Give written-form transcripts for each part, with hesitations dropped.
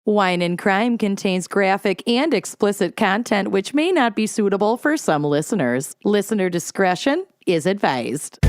Wine and Crime contains graphic and explicit content which may not be suitable for some listeners. Listener discretion is advised.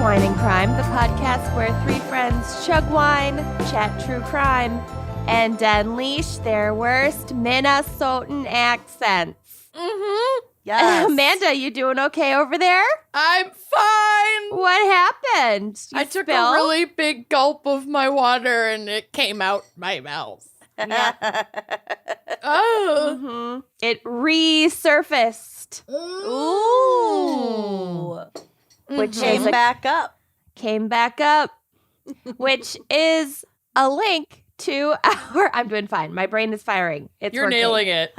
Wine and Crime, the podcast where three friends chug wine, chat true crime, and unleash their worst Minnesotan accents. Mm-hmm. Yes. Amanda, you doing okay over there? I'm fine. What happened? I took a really big gulp of my water and it came out my mouth. Yeah. Oh. Mm-hmm. It resurfaced. Ooh. Which came back up. Came back up. Which is a link to our... I'm doing fine. My brain is firing. You're working. Nailing it.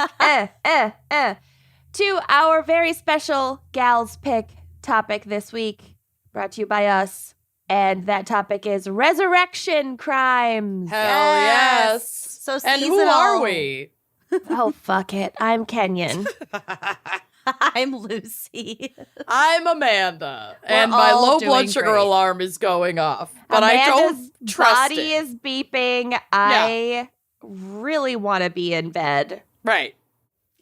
To our very special Gals Pick topic this week, brought to you by us. And that topic is resurrection crimes. Hell yes. So and who are we? Oh, fuck it. I'm Kenyon. I'm Lucy. I'm Amanda. And my low blood sugar alarm is going off. But Amanda's I don't trust body is beeping. I really want to be in bed. Right.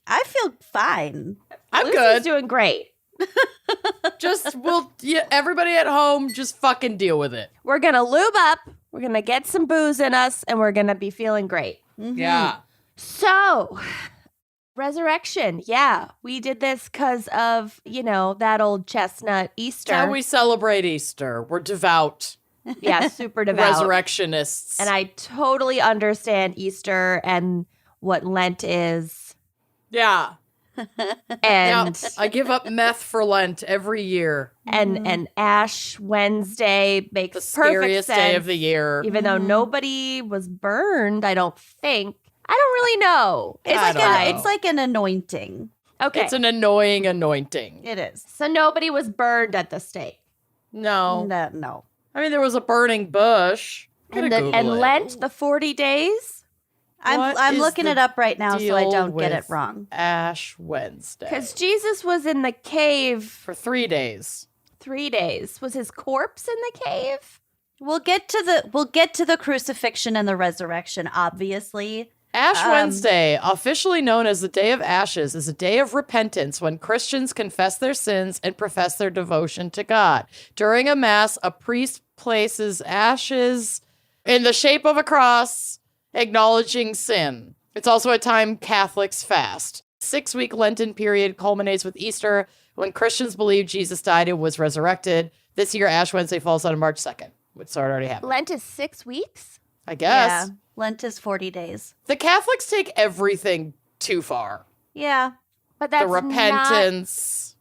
I feel fine. I'm Lucy's good. Doing great. Everybody at home, just fucking deal with it. We're going to lube up. We're going to get some booze in us. And we're going to be feeling great. Mm-hmm. Yeah. So... Resurrection. Yeah. We did this because of, that old chestnut Easter. How we celebrate Easter. We're devout. Yeah, super devout. Resurrectionists. And I totally understand Easter and what Lent is. Yeah. And I give up meth for Lent every year. And Ash Wednesday makes the scariest perfect sense, day of the year. Even though nobody was burned, I don't think. I don't really know. It's like an anointing. Okay. It's an annoying anointing. It is. So nobody was burned at the stake. No. No. I mean, there was a burning bush. And Lent, the 40 days? I'm looking it up right now so I don't get it wrong. Ash Wednesday. Because Jesus was in the cave. For 3 days. 3 days. Was his corpse in the cave? We'll get to the crucifixion and the resurrection, obviously. Ash Wednesday, officially known as the Day of Ashes, is a day of repentance when Christians confess their sins and profess their devotion to God. During a mass, a priest places ashes in the shape of a cross, acknowledging sin. It's also a time Catholics fast. 6-week Lenten period culminates with Easter, when Christians believe Jesus died and was resurrected. This year, Ash Wednesday falls on March 2nd, which so it already happened. Lent is 6 weeks? I guess. Yeah. Lent is 40 days. The Catholics take everything too far. Yeah. But that's the repentance.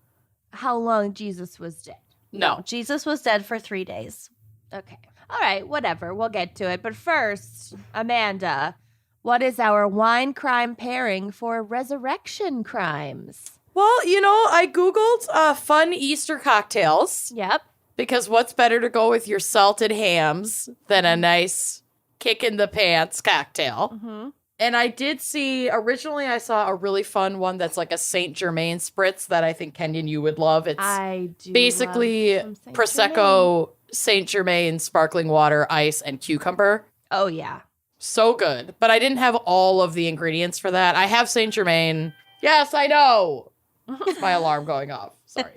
Not how long Jesus was dead. No. Jesus was dead for 3 days. Okay. All right, whatever. We'll get to it. But first, Amanda, what is our wine crime pairing for resurrection crimes? Well, I Googled fun Easter cocktails. Yep. Because what's better to go with your salted hams than a nice kick in the pants cocktail? Mm-hmm. And I did see, originally I saw a really fun one that's like a Saint Germain spritz that I think, Kenyon, you would love. It's basically prosecco, Saint Germain, sparkling water, ice, and cucumber. Oh, yeah. So good. But I didn't have all of the ingredients for that. I have Saint Germain. Yes, I know. It's my alarm going off. Sorry.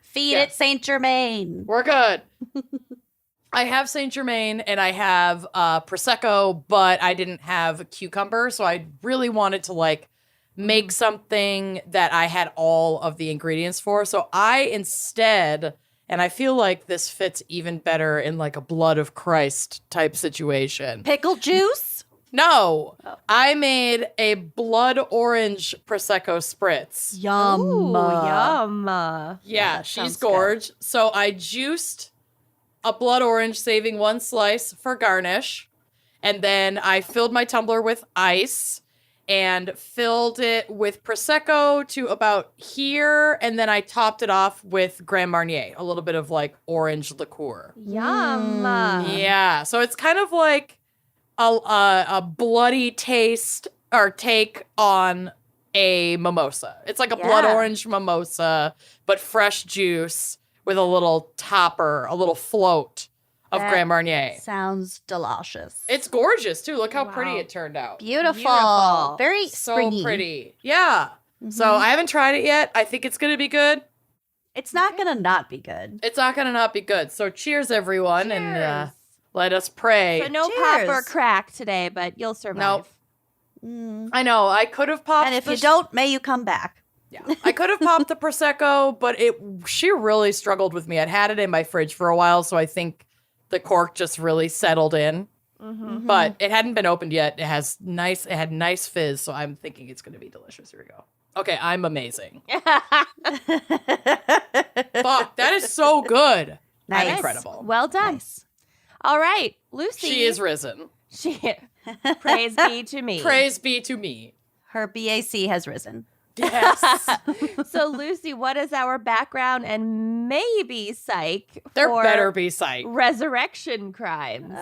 Feed it, Saint Germain. We're good. I have Saint Germain and I have prosecco, but I didn't have cucumber, so I really wanted to make something that I had all of the ingredients for. So I instead, and I feel like this fits even better in like a blood of Christ type situation. Pickle juice? No, I made a blood orange prosecco spritz. Yum. Ooh, yum. Yeah, she's gorge. So I juiced a blood orange, saving one slice for garnish. And then I filled my tumbler with ice and filled it with prosecco to about here. And then I topped it off with Grand Marnier, a little bit of orange liqueur. Yum. Yeah, so it's kind of like a bloody taste or take on a mimosa. It's like a blood orange mimosa, but fresh juice with a little topper, a little float of Grand Marnier. Sounds delicious. It's gorgeous too. Look how pretty it turned out. Beautiful. Very So springy. pretty. Yeah. So I haven't tried it yet. I think it's going to be good. It's not going to not be good. It's not going to not be good. So cheers, everyone. And let us pray. So no pop or crack today, but you'll survive. Nope. I know. I could have popped. And if you don't, may you come back. Yeah, I could have popped the Prosecco, but she really struggled with me. I'd had it in my fridge for a while, so I think the cork just really settled in. But it hadn't been opened yet. It had nice fizz, so I'm thinking it's going to be delicious. Here we go. Okay, I'm amazing. Fuck, that is so good. Nice. I'm incredible. Well done. Nice. All right, Lucy. She is risen. Praise be to me. Praise be to me. Her BAC has risen. Yes. So, Lucy, what is our background and maybe psych There for better be sight. resurrection crimes?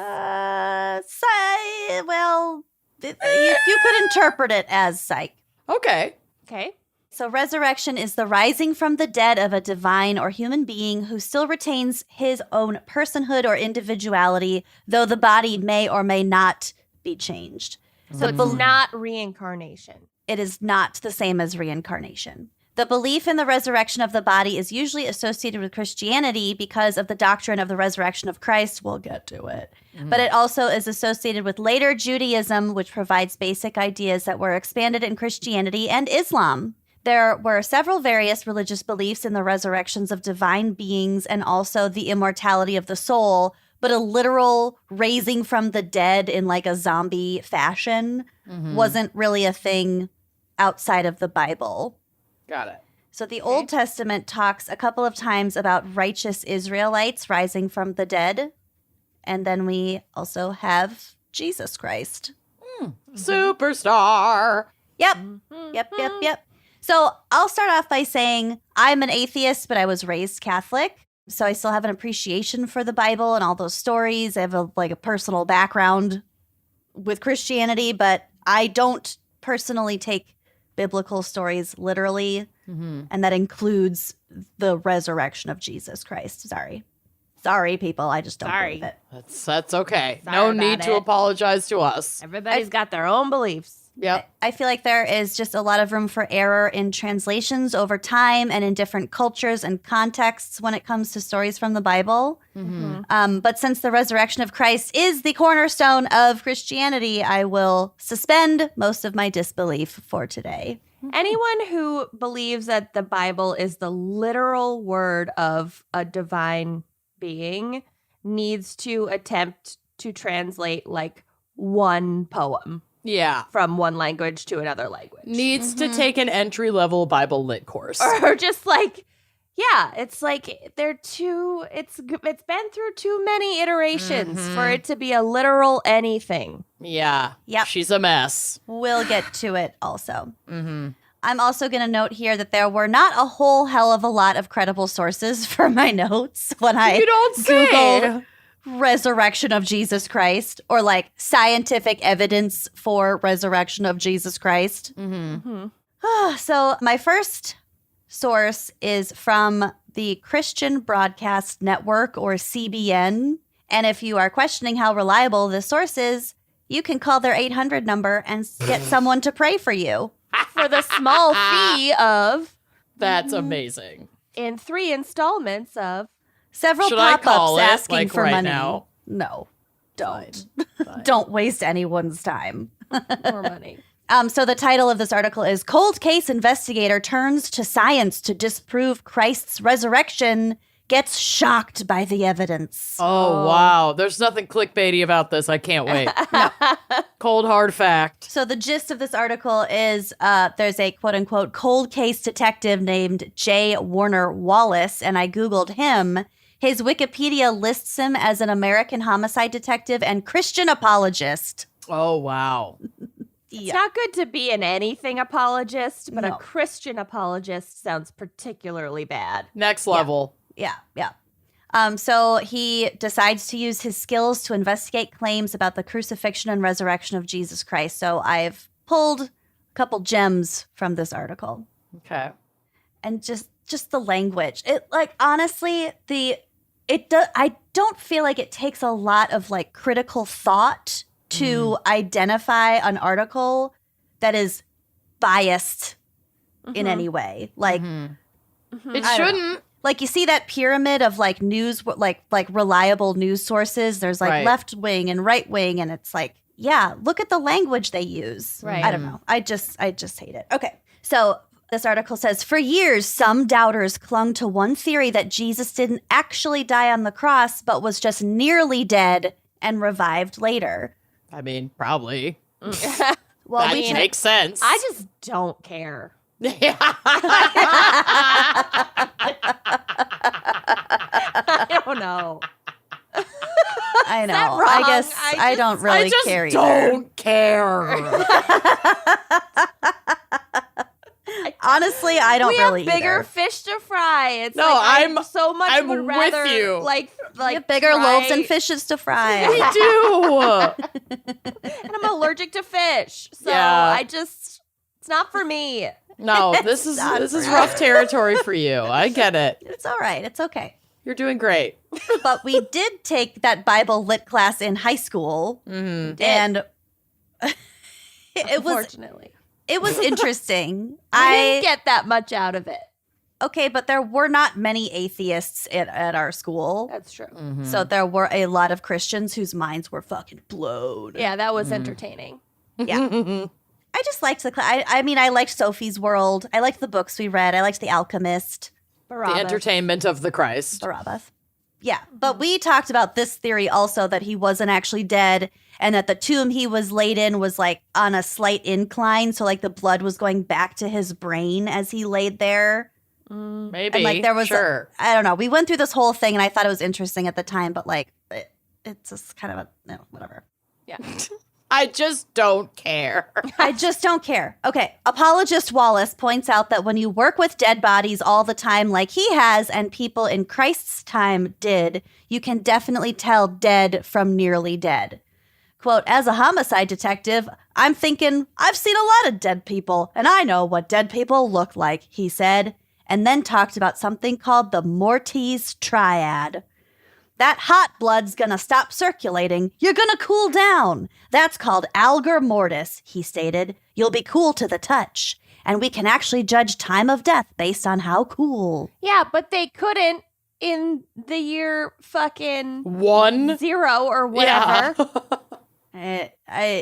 You could interpret it as psych. Okay. Okay. So resurrection is the rising from the dead of a divine or human being who still retains his own personhood or individuality, though the body may or may not be changed. So it's not reincarnation. It is not the same as reincarnation. The belief in the resurrection of the body is usually associated with Christianity because of the doctrine of the resurrection of Christ. We'll get to it. But it also is associated with later Judaism, which provides basic ideas that were expanded in Christianity and Islam. There were several various religious beliefs in the resurrections of divine beings and also the immortality of the soul, but a literal raising from the dead in like a zombie fashion wasn't really a thing outside of the Bible. Got it. So the Old Testament talks a couple of times about righteous Israelites rising from the dead. And then we also have Jesus Christ. Superstar. Yep. So I'll start off by saying I'm an atheist, but I was raised Catholic. So I still have an appreciation for the Bible and all those stories. I have a personal background with Christianity, but I don't personally take biblical stories literally. And that includes the resurrection of Jesus Christ. Sorry, people. I just don't believe it. That's okay. Sorry No about need to it. apologize to us. Everybody's got their own beliefs. Yep. I feel like there is just a lot of room for error in translations over time and in different cultures and contexts when it comes to stories from the Bible. But since the resurrection of Christ is the cornerstone of Christianity, I will suspend most of my disbelief for today. Anyone who believes that the Bible is the literal word of a divine being needs to attempt to translate like one poem Yeah. from one language to another language. Needs to take an entry-level Bible lit course. Or just like, yeah, it's like it's been through too many iterations for it to be a literal anything. Yeah. Yep. She's a mess. We'll get to it also. I'm also going to note here that there were not a whole hell of a lot of credible sources for my notes when I You don't say. Googled resurrection of Jesus Christ or like scientific evidence for resurrection of Jesus Christ. So my first source is from the Christian Broadcast Network, or CBN. And if you are questioning how reliable this source is, you can call their 800 number and get someone to pray for you. For the small fee of That's amazing. in 3 installments of Several Should I call pop-ups it, asking like, for right money. now? No, don't. Don't waste anyone's time. more money. So the title of this article is Cold Case Investigator Turns to Science to Disprove Christ's Resurrection, Gets Shocked by the Evidence. Oh, wow. There's nothing clickbaity about this. I can't wait. Cold, hard fact. So the gist of this article is there's a quote-unquote cold case detective named J. Warner Wallace, and I Googled him. His Wikipedia lists him as an American homicide detective and Christian apologist. Oh, wow. It's not good to be an anything apologist, but No. a Christian apologist sounds particularly bad. Next level. Yeah. So he decides to use his skills to investigate claims about the crucifixion and resurrection of Jesus Christ. So I've pulled a couple gems from this article. Okay. And just the language. It like honestly, I don't feel like it takes a lot of like critical thought to identify an article that is biased in any way. Like It shouldn't. like you see that pyramid of like news, like reliable news sources. There's like Right. left wing and right wing, and it's like, yeah, look at the language they use. Right. I don't know. I just hate it. Okay, so this article says, for years, some doubters clung to one theory that Jesus didn't actually die on the cross, but was just nearly dead and revived later. I mean, probably. Well, That we makes sense. I just don't care. Yeah. I don't know. I know. that I wrong? guess I don't really I just care either. don't care. Honestly, I don't we really have bigger either. fish to fry. It's No, like I'm- I so much I'm would with rather you. like We have bigger try- loaves and fishes to fry. We do. and I'm allergic to fish. So Yeah. it's not for me. No, this is not rough territory for you. I get it. It's all right. It's okay. You're doing great. But we did take that Bible lit class in high school, Mm-hmm. and Unfortunately. it was interesting. I didn't get that much out of it. Okay, but there were not many atheists at our school. That's true. Mm-hmm. So there were a lot of Christians whose minds were fucking blown. Yeah, that was entertaining. Yeah. I just liked the class. I mean, I liked Sophie's World. I liked the books we read. I liked The Alchemist, The Barabbas. entertainment of the Christ. Barabbas. Yeah, but we talked about this theory also, that he wasn't actually dead and that the tomb he was laid in was like on a slight incline. So like the blood was going back to his brain as he laid there. Maybe. And like there was, sure. I don't know. We went through this whole thing and I thought it was interesting at the time, but like it's just kind of whatever. Yeah. I just don't care. I just don't care. Okay. Apologist Wallace points out that when you work with dead bodies all the time, like he has, and people in Christ's time did, you can definitely tell dead from nearly dead. Quote, as a homicide detective, I'm thinking, I've seen a lot of dead people, and I know what dead people look like, he said, and then talked about something called the Mortis Triad. That hot blood's gonna stop circulating. You're gonna cool down. That's called algor mortis, he stated. You'll be cool to the touch. And we can actually judge time of death based on how cool. Yeah, but they couldn't in the year fucking 1. 0 or whatever. Yeah.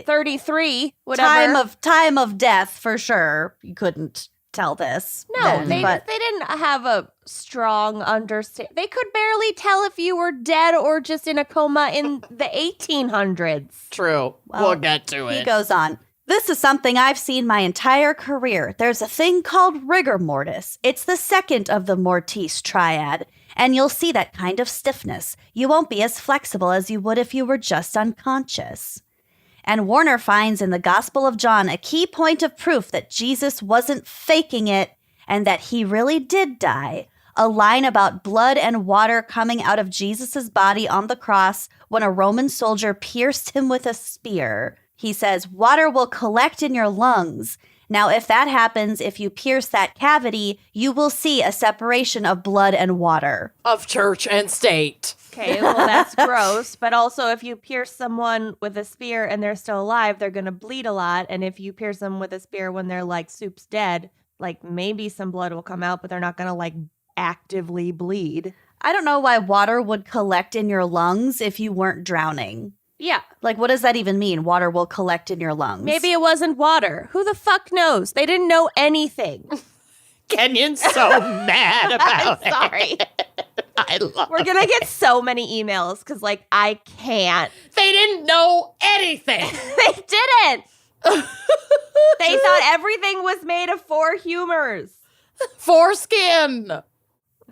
33, whatever. Time of death, for sure. You couldn't tell this. No, then, they but didn't have a strong understanding. They could barely tell if you were dead or just in a coma in the 1800s. True. Well, we'll get to he it. goes on. This is something I've seen my entire career. There's a thing called rigor mortis. It's the second of the Mortis triad, and you'll see that kind of stiffness. You won't be as flexible as you would if you were just unconscious. And Warner finds in the Gospel of John a key point of proof that Jesus wasn't faking it and that he really did die. A line about blood and water coming out of Jesus' body on the cross when a Roman soldier pierced him with a spear. He says, water will collect in your lungs. Now, if that happens, if you pierce that cavity, you will see a separation of blood and water. Of church and state. Okay, well, that's gross. But also, if you pierce someone with a spear and they're still alive, they're going to bleed a lot. And if you pierce them with a spear when they're like soup's dead, like maybe some blood will come out, but they're not going to like actively bleed. I don't know why water would collect in your lungs if you weren't drowning. Yeah. Like, what does that even mean? Water will collect in your lungs. Maybe it wasn't water. Who the fuck knows? They didn't know anything. Kenyon's so mad about I'm sorry. I love We're going to get so many emails because, like, I can't. They didn't know anything. They didn't. They thought everything was made of 4 humors. Foreskin.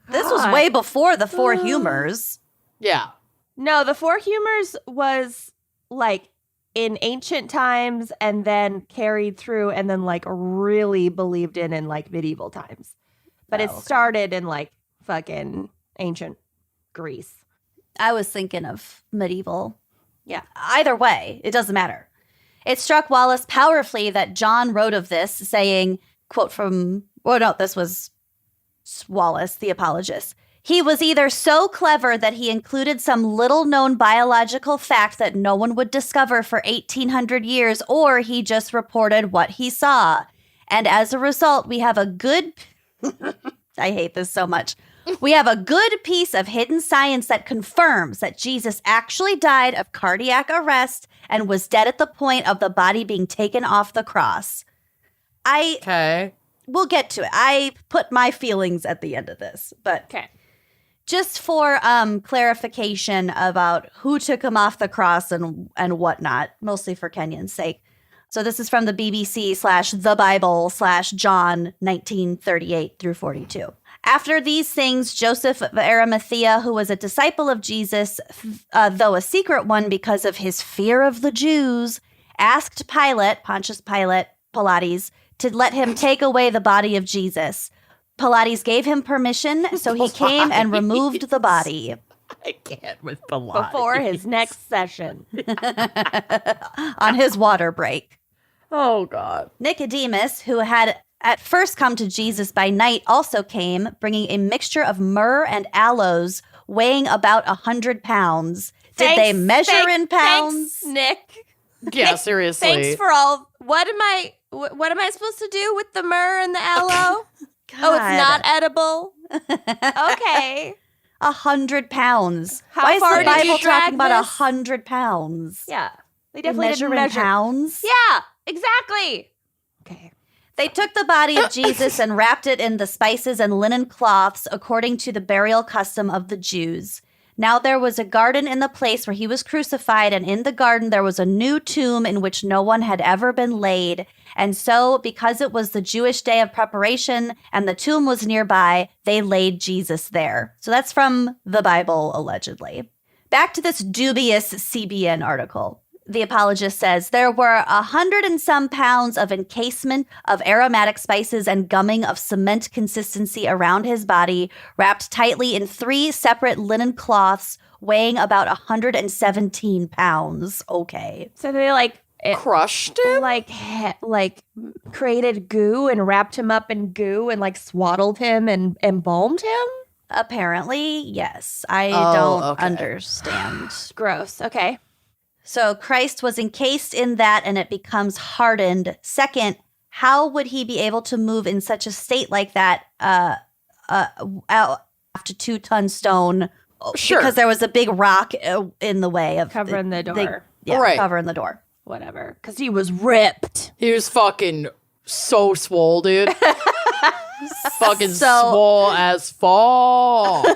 This was God. way before the 4 humors. Yeah. No, the 4 humors was like in ancient times and then carried through and then like really believed in like medieval times. But it Oh, okay. started in like fucking ancient Greece. I was thinking of medieval. Yeah. Either way, it doesn't matter. It struck Wallace powerfully that John wrote of this, saying, quote from, this was Wallace, the apologist. He was either so clever that he included some little-known biological fact that no one would discover for 1,800 years, or he just reported what he saw. And as a result, we have a good... I hate this so much. We have a good piece of hidden science that confirms that Jesus actually died of cardiac arrest and was dead at the point of the body being taken off the cross. Okay. We'll get to it. I put my feelings at the end of this, but... Okay. Just for clarification about who took him off the cross and whatnot, mostly for Kenyon's sake. So this is from the BBC/The Bible/John 1938 through 42. After these things, Joseph of Arimathea, who was a disciple of Jesus, though a secret one because of his fear of the Jews, asked Pontius Pilates, to let him take away the body of Jesus. Pilates gave him permission, so he came and removed the body. I can't with Pilates. Before his next session. On his water break. Oh, God. Nicodemus, who had at first come to Jesus by night, also came, bringing a mixture of myrrh and aloes, weighing about 100 pounds. Did they measure in pounds? Thanks, Nick. Yeah, seriously. Thanks for all. What am I supposed to do with the myrrh and the aloe? Oh, it's not edible? Okay. 100 pounds. How Why is far the did you Bible drag talking about this? 100 pounds? Yeah. They They definitely measure didn't in measure. pounds? Yeah, exactly. Okay. They took the body of Jesus and wrapped it in the spices and linen cloths according to the burial custom of the Jews. Now there was a garden in the place where he was crucified, and in the garden there was a new tomb in which no one had ever been laid. And so, because it was the Jewish day of preparation and the tomb was nearby, they laid Jesus there. So that's from the Bible, allegedly. Back to this dubious CBN article. The apologist says, there were 100 and some pounds of encasement of aromatic spices and gumming of cement consistency around his body, wrapped tightly in 3 separate linen cloths, weighing about 117 pounds. Okay. So they Crushed him? like created goo and wrapped him up in goo and like swaddled him and embalmed him? Apparently, yes. I Oh, don't okay. understand. Gross. Okay. So Christ was encased in that and it becomes hardened. Second, how would he be able to move in such a state like that out after 2-ton stone? Sure. Because there was a big rock in the way of Covering the door. Right. Covering the door. Whatever. Because he was ripped. He was fucking so swole, dude. Fucking So- swole as fuck.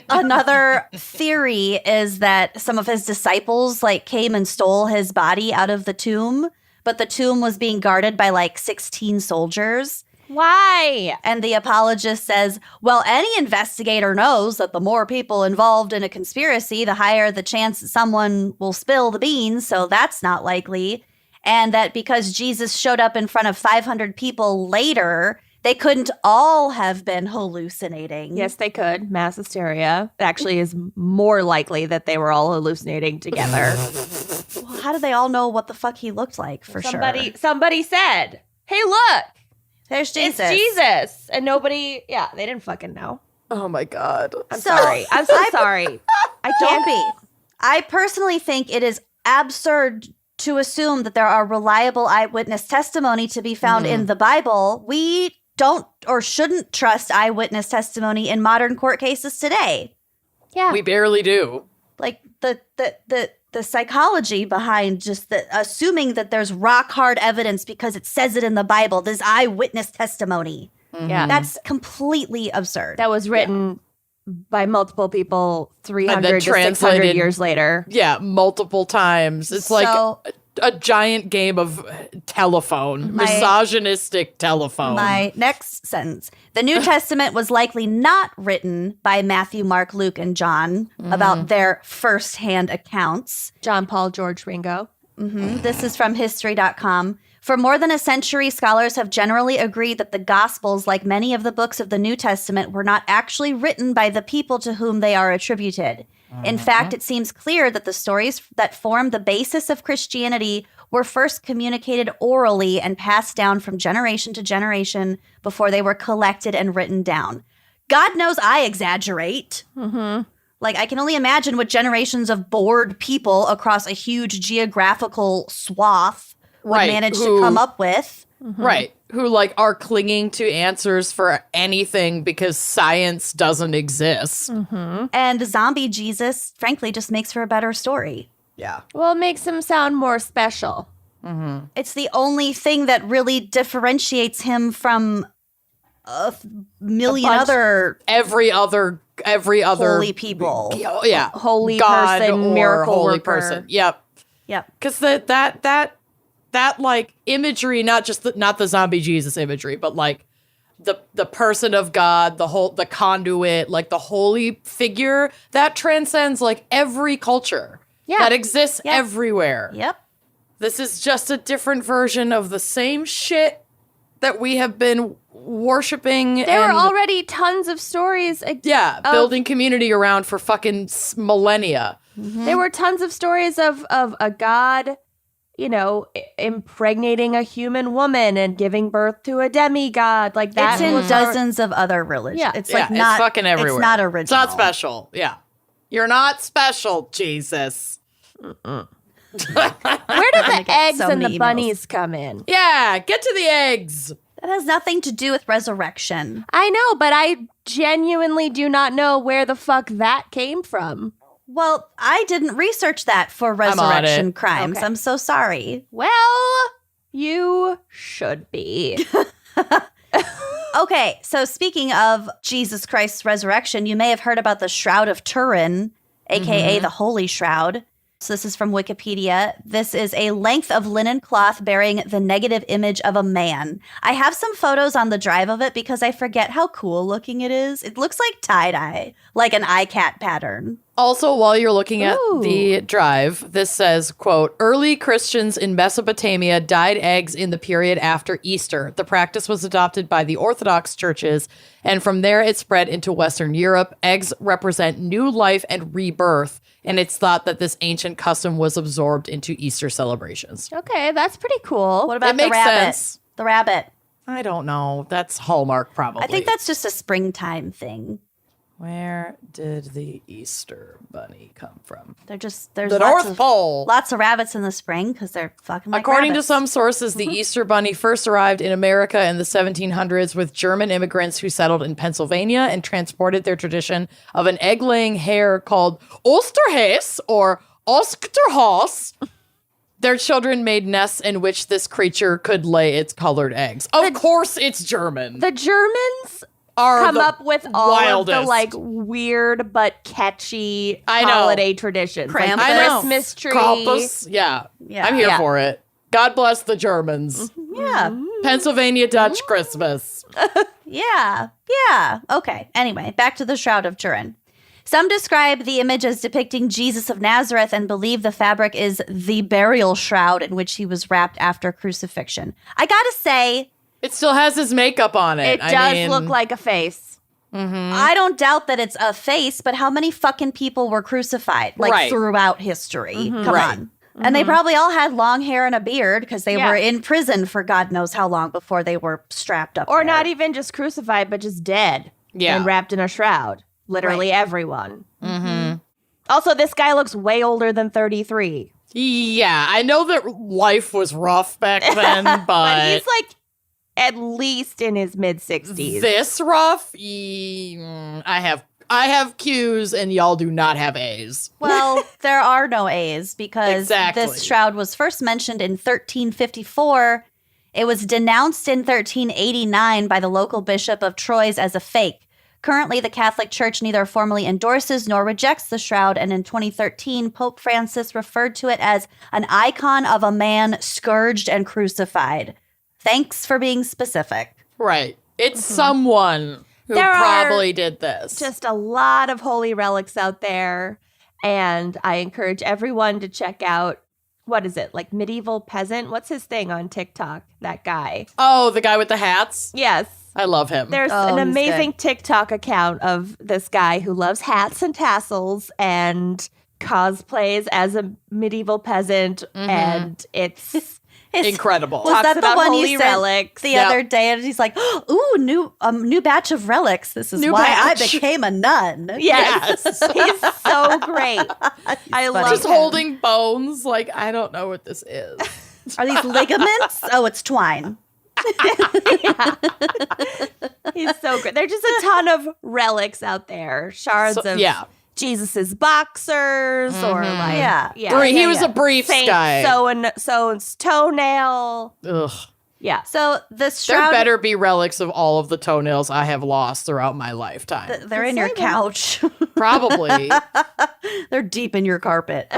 Another theory is that some of his disciples came and stole his body out of the tomb, but the tomb was being guarded by 16 soldiers. Why? And the apologist says, well, any investigator knows that the more people involved in a conspiracy, the higher the chance that someone will spill the beans, so that's not likely. And that because Jesus showed up in front of 500 people later, they couldn't all have been hallucinating. Yes, they could. Mass hysteria. It actually is more likely that they were all hallucinating together. Well, how do they all know what the fuck he looked like sure? Somebody said, hey, look, There's Jesus. it's Jesus. And nobody, they didn't fucking know. Oh my God. I'm sorry. I'm so sorry. I Don't can't be. I personally think it is absurd to assume that there are reliable eyewitness testimony to be found in the Bible. We don't or shouldn't trust eyewitness testimony in modern court cases today. Yeah. We barely do. Like the psychology behind just assuming that there's rock hard evidence because it says it in the Bible, this eyewitness testimony. Yeah. That's completely absurd. That was written by multiple people 300 then to 600 translated- years later. Yeah, multiple times. It's like a giant game of telephone, misogynistic telephone. My next sentence. The New Testament was likely not written by Matthew, Mark, Luke, and John about their firsthand accounts. John, Paul, George, Ringo. This is from history.com. For more than a century, scholars have generally agreed that the Gospels, like many of the books of the New Testament, were not actually written by the people to whom they are attributed. In fact, it seems clear that the stories that form the basis of Christianity were first communicated orally and passed down from generation to generation before they were collected and written down. God knows I exaggerate. Like, I can only imagine what generations of bored people across a huge geographical swath would manage to come up with. Right. Who, like, are clinging to answers for anything because science doesn't exist. And zombie Jesus, frankly, just makes for a better story. Yeah. Well, it makes him sound more special. It's the only thing that really differentiates him from a million other Every other holy people. Yeah. Holy God person, or miracle holy worker. person. Yep. Yep. Because that like imagery, not the zombie Jesus imagery, but like the person of God, the conduit, like the holy figure that transcends like every culture that exists everywhere. Yep. This is just a different version of the same shit that we have been worshiping. There were already tons of stories. Building community around for fucking millennia. There were tons of stories of a god, you know, impregnating a human woman and giving birth to a demigod. Like that. It's in dozens of other religions. Yeah. It's like It's not fucking everywhere. It's not original. It's not special. Yeah. You're not special, Jesus. Where did the get eggs so and the many emails. bunnies come in? Yeah, get to the eggs. That has nothing to do with resurrection. I know, but I genuinely do not know where the fuck that came from. Well, I didn't research that for on resurrection it. crimes. Okay. I'm so sorry. Well, you should be. Okay, so speaking of Jesus Christ's resurrection, you may have heard about the Shroud of Turin, aka the Holy Shroud. So this is from Wikipedia. This is a length of linen cloth bearing the negative image of a man. I have some photos on the drive of it because I forget how cool looking it is. It looks like tie-dye, like an iCat pattern. Also, while you're looking at Ooh. the drive, this says, quote, early Christians in Mesopotamia dyed eggs in the period after Easter. The practice was adopted by the Orthodox churches, and from there it spread into Western Europe. Eggs represent new life and rebirth, and it's thought that this ancient custom was absorbed into Easter celebrations. Okay, that's pretty cool. What about It the makes rabbit? sense. The rabbit. I don't know. That's Hallmark, probably. I think that's just a springtime thing. Where did the Easter bunny come from? There's The lots North of, Pole. lots of rabbits in the spring because they're fucking like According rabbits. to some sources, the Easter Bunny first arrived in America in the 1700s with German immigrants who settled in Pennsylvania and transported their tradition of an egg-laying hare called Osterhase or Osterhaus. Their children made nests in which this creature could lay its colored eggs. Of course, it's German. The Germans Are come the up with all wildest. of the like weird but catchy I know. holiday traditions. Like Krampus. I know. Christmas tree. Krampus. Yeah. Yeah. I'm here Yeah. for it. God bless the Germans. Yeah. Pennsylvania Dutch Christmas. Yeah. Yeah. Okay. Anyway, back to the Shroud of Turin. Some describe the image as depicting Jesus of Nazareth and believe the fabric is the burial shroud in which he was wrapped after crucifixion. I gotta say, It still has his makeup on it. It does look like a face. I don't doubt that it's a face, but how many fucking people were crucified like Right. throughout history? Come Right. on. And they probably all had long hair and a beard because they Yeah. were in prison for God knows how long before they were strapped up. Or there. not even just crucified, but just dead. Yeah. And wrapped in a shroud. Literally Right. everyone. Mm-hmm. Also, this guy looks way older than 33. Yeah, I know that life was rough back then, but, But he's like at least in his mid-60s. this rough. I have Q's and y'all do not have A's. Well, there are no A's because Exactly. this shroud was first mentioned in 1354. It was denounced in 1389 by the local bishop of Troyes as a fake. Currently, the Catholic Church neither formally endorses nor rejects the shroud, and in 2013, Pope Francis referred to it as an icon of a man scourged and crucified. Thanks for being specific. Right. It's someone who There are probably did this. Just a lot of holy relics out there. And I encourage everyone to check out what is it? Like medieval peasant? What's his thing on TikTok? That guy. Oh, the guy with the hats? Yes. I love him. There's Oh, an he's amazing good. TikTok account of this guy who loves hats and tassels and cosplays as a medieval peasant, and it's Incredible. Was talks that the about one holy you sent relics. the Yep. other day? And he's like, "Ooh, new batch of relics. This is New why batch. I became a nun." Yes. He's so great. I love Just him. holding bones. Like, I don't know what this is. Are these ligaments? Oh, it's twine. He's so great. There's just a ton of relics out there. Shards So- of yeah. Jesus's boxers or like Yeah. He was a briefs Saint guy. so-and-so's toenail. Ugh. Yeah. So the There shroud, better be relics of all of the toenails I have lost throughout my lifetime. they're in your Save 'em. couch. Probably. They're deep in your carpet.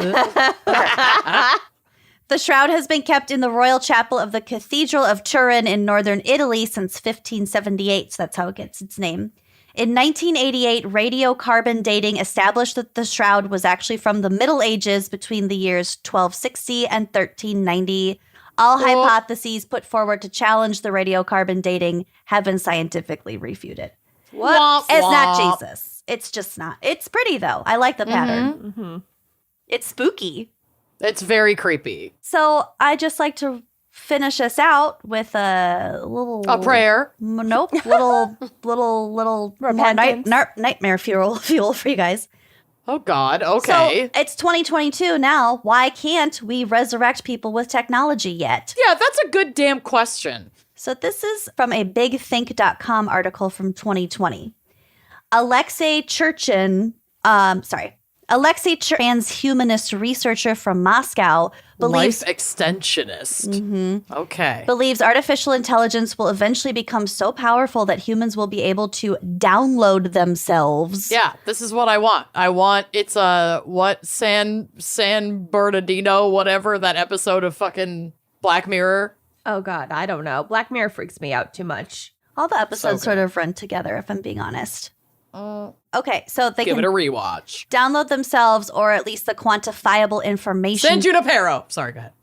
The shroud has been kept in the royal chapel of the Cathedral of Turin in northern Italy since 1578. So that's how it gets its name. In 1988, radiocarbon dating established that the shroud was actually from the Middle Ages between the years 1260 and 1390. All hypotheses put forward to challenge the radiocarbon dating have been scientifically refuted. Womp It's not womp. Jesus. It's just not. It's pretty, though. I like the pattern. Mm-hmm. It's spooky. It's very creepy. So I just like to finish us out with a little A prayer. Nope, little more Repentance. nightmare fuel for you guys. Oh, God. Okay. So it's 2022 now. Why can't we resurrect people with technology yet? Yeah, that's a good damn question. So this is from a bigthink.com article from 2020. Alexei Churchin, transhumanist researcher from Moscow, believes Life extensionist. Okay. believes artificial intelligence will eventually become so powerful that humans will be able to download themselves. Yeah, this is what I want. It's San Bernardino, whatever, that episode of fucking Black Mirror. Oh God, I don't know. Black Mirror freaks me out too much. All the episodes So sort of run together, if I'm being honest. Okay, so they Give can it a rewatch. download themselves, or at least the quantifiable information. San Junipero. Sorry, go ahead.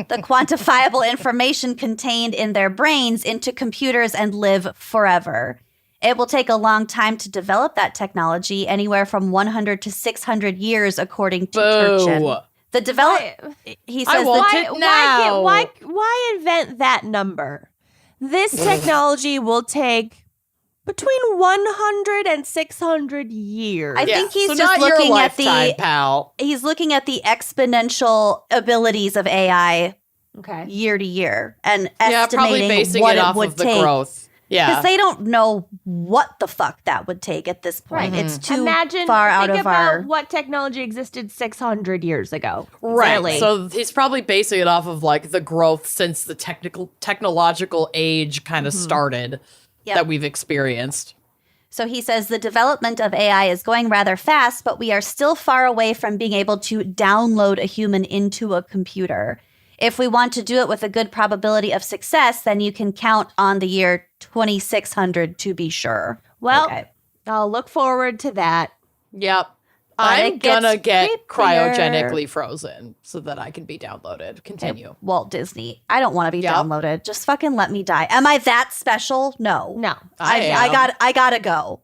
The quantifiable information contained in their brains into computers and live forever. It will take a long time to develop that technology, anywhere from 100 to 600 years, according to Turchin. Boo. The he says want the it now. Why invent that number? This technology will take between 100 and 600 years. I think he's so just not your looking at lifetime, pal. he's looking at the exponential abilities of AI okay. year to year and Yeah, probably estimating basing what it it off would of the take. growth. Because Yeah. they don't know what the fuck that would take at this point. Right. It's too Imagine, far out think of about our. what technology existed 600 years ago. Right. Really. So he's probably basing it off of like the growth since the technological age kind of started Yep. that we've experienced. So he says the development of AI is going rather fast, but we are still far away from being able to download a human into a computer. If we want to do it with a good probability of success, then you can count on the year 2600 to be sure. Well, Okay. I'll look forward to that. Yep. But I'm it gets gonna get creepier. cryogenically frozen so that I can be downloaded. Continue. Walt Disney. I don't want to be Yep. downloaded. Just fucking let me die. Am I that special? No. No. I gotta go.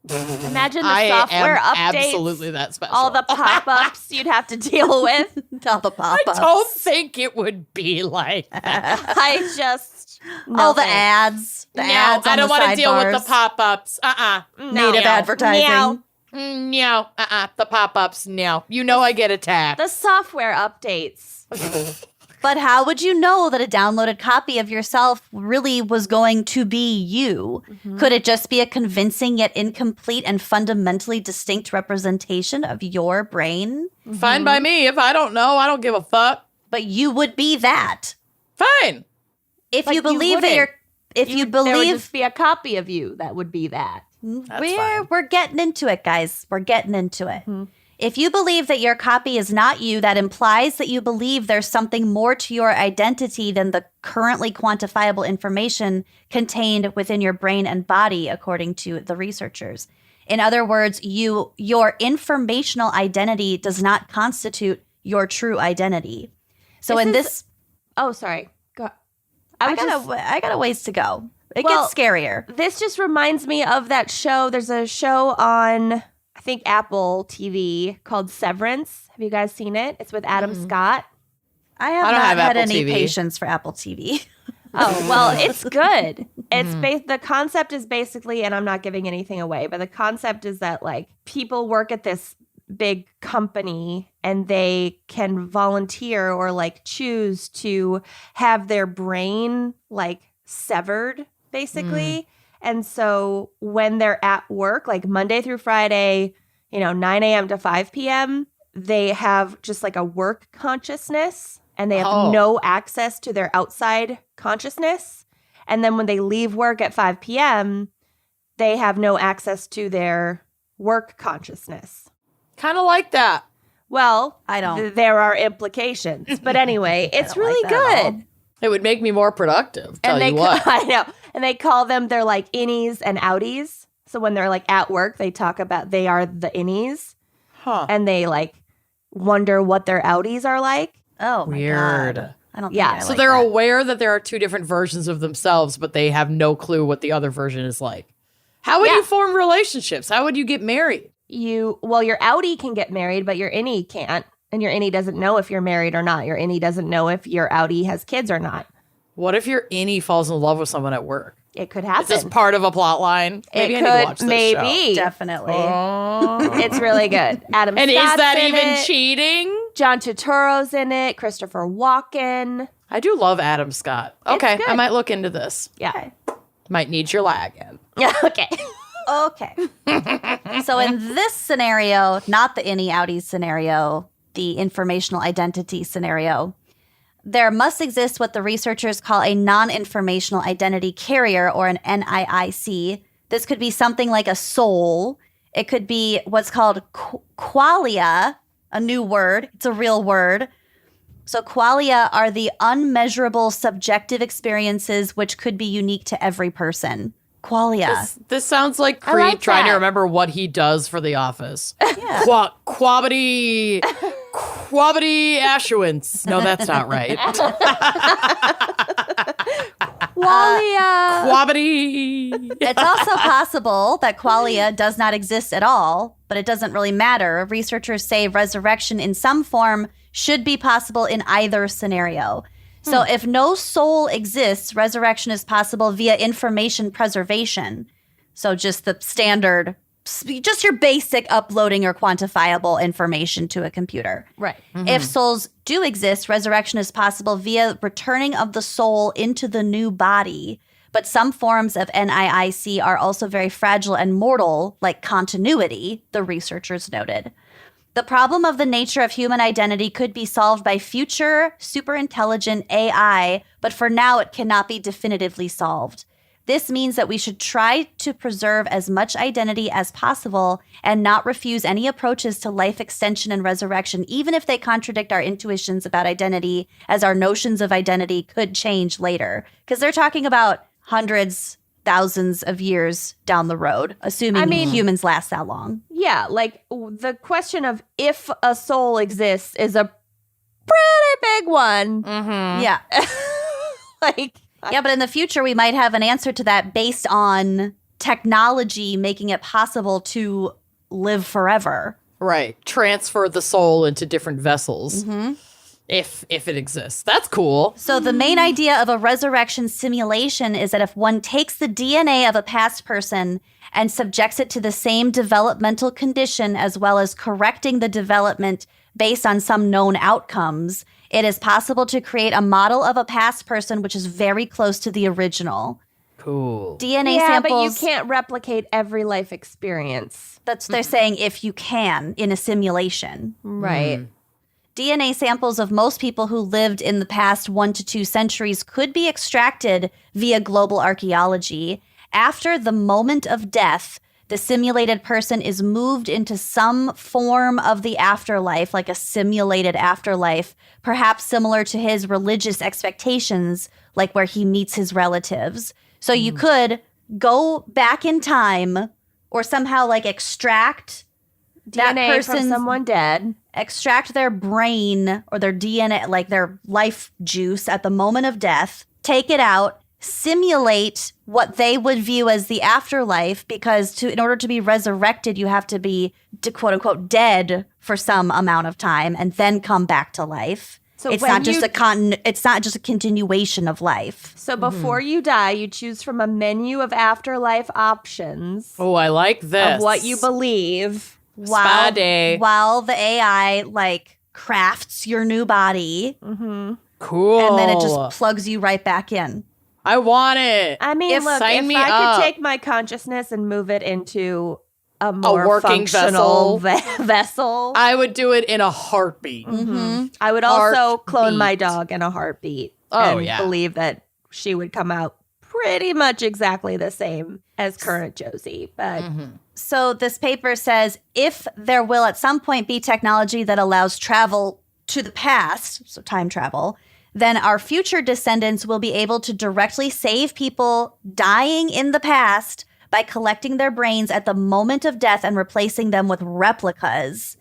Imagine the I software am updates. absolutely that special. All the pop-ups you'd have to deal with. All the I pop-ups. don't think it would be like that. I just All the thanks. ads. The No, ads. I don't want to deal with the pop-ups. Native No. advertising. No. The pop-ups. No. You know I get attacked. The software updates. But how would you know that a downloaded copy of yourself really was going to be you? Could it just be a convincing yet incomplete and fundamentally distinct representation of your brain? Fine by me. If I don't know, I don't give a fuck. But you would be that. Fine. If But you you believe that you're if you There would believe just be a copy of you that would be that. we're getting into it, guys. We're getting into it. If you believe that your copy is not you, that implies that you believe there's something more to your identity than the currently quantifiable information contained within your brain and body, according to the researchers. In other words, your informational identity does not constitute your true identity. So Oh, sorry. Go. I got a ways to go. It Well, gets scarier. This just reminds me of that show. There's a show on, I think, Apple TV called Severance. Have you guys seen it? It's with Adam Scott. I have I don't not have had Apple any TV. patience for Apple TV. Oh, well, it's good. It's the concept is basically, and I'm not giving anything away, but the concept is that like people work at this big company and they can volunteer or like choose to have their brain like severed basically. And so when they're at work, like Monday through Friday, 9 a.m. to 5 p.m., they have just like a work consciousness and they have no access to their outside consciousness. And then when they leave work at 5 p.m., they have no access to their work consciousness. Kind of like that. Well, I don't. There are implications. But anyway, it's don't like really that at all. good. It would make me more productive. Tell And you what. I know. And they call them, they're like innies and outies. So when they're like at work, they talk about they are the innies. Huh. And they like wonder what their outies are like. Oh, my Weird. God. I don't Yeah. think I So like they're that. aware that there are two different versions of themselves, but they have no clue what the other version is like. How would Yeah. you form relationships? How would you get married? Your outie can get married, but your innie can't. And your innie doesn't know if you're married or not. Your innie doesn't know if your outie has kids or not. What if your innie falls in love with someone at work? It could Is happen. this part of a plot line? Maybe I need to watch this maybe. Definitely. show. It's really good. Adam And is Scott's that in even it. cheating? John Turturro's in it. Christopher Walken. I do love Adam Scott. Okay, good. I might look into this. Yeah. Might need your lag again. Okay. Okay. So in this scenario, not the innie outies scenario, the informational identity scenario, there must exist what the researchers call a non-informational identity carrier, or an NIIC. This could be something like a soul. It could be what's called qualia, a new word. It's a real word. So qualia are the unmeasurable subjective experiences which could be unique to every person. Qualia. This sounds like Creed like trying to that. remember what he does for the office. Yeah. Quabity Ashewance. No, that's not right. Walia. Quabity. It's also possible that qualia does not exist at all, but it doesn't really matter. Researchers say resurrection in some form should be possible in either scenario. So if no soul exists, resurrection is possible via information preservation. So just the standard, just your basic uploading or quantifiable information to a computer. Right. If souls do exist, resurrection is possible via returning of the soul into the new body. But some forms of NIIC are also very fragile and mortal, like continuity, the researchers noted. The problem of the nature of human identity could be solved by future superintelligent AI, but for now it cannot be definitively solved. This means that we should try to preserve as much identity as possible and not refuse any approaches to life extension and resurrection, even if they contradict our intuitions about identity, as our notions of identity could change later. Because they're talking about hundreds, thousands of years down the road, assuming humans last that long. Yeah, like the question of if a soul exists is a pretty big one. Yeah. Like, Yeah, but in the future, we might have an answer to that based on technology making it possible to live forever. Right. Transfer the soul into different vessels. If it exists. That's cool. So the main idea of a resurrection simulation is that if one takes the DNA of a past person and subjects it to the same developmental condition, as well as correcting the development based on some known outcomes, it is possible to create a model of a past person which is very close to the original. Cool. DNA yeah, samples. but you can't replicate every life experience. That's they're saying if you can in a simulation. Right. DNA samples of most people who lived in the past 1 to 2 centuries could be extracted via global archaeology. After the moment of death, the simulated person is moved into some form of the afterlife, like a simulated afterlife, perhaps similar to his religious expectations, like where he meets his relatives. So you could go back in time or somehow like extract that DNA from person's someone dead. extract their brain or their DNA, like their life juice at the moment of death, take it out, simulate what they would view as the afterlife, because in order to be resurrected, you have to be, quote unquote, dead for some amount of time and then come back to life. So it's when not just you- it's not just a continuation of life. So before you die, you choose from a menu of afterlife options Oh, I like this. of what you believe. Spa day. While the AI like crafts your new body, Cool. and then it just plugs you right back in. I want it. I mean, look, sign if me I up. could take my consciousness and move it into a more working functional vessel, I would do it in a heartbeat. I would also clone my Heartbeat. dog in a heartbeat. Oh, and yeah. believe that she would come out pretty much exactly the same as current Josie. But So this paper says if there will at some point be technology that allows travel to the past, so time travel, then our future descendants will be able to directly save people dying in the past by collecting their brains at the moment of death and replacing them with replicas.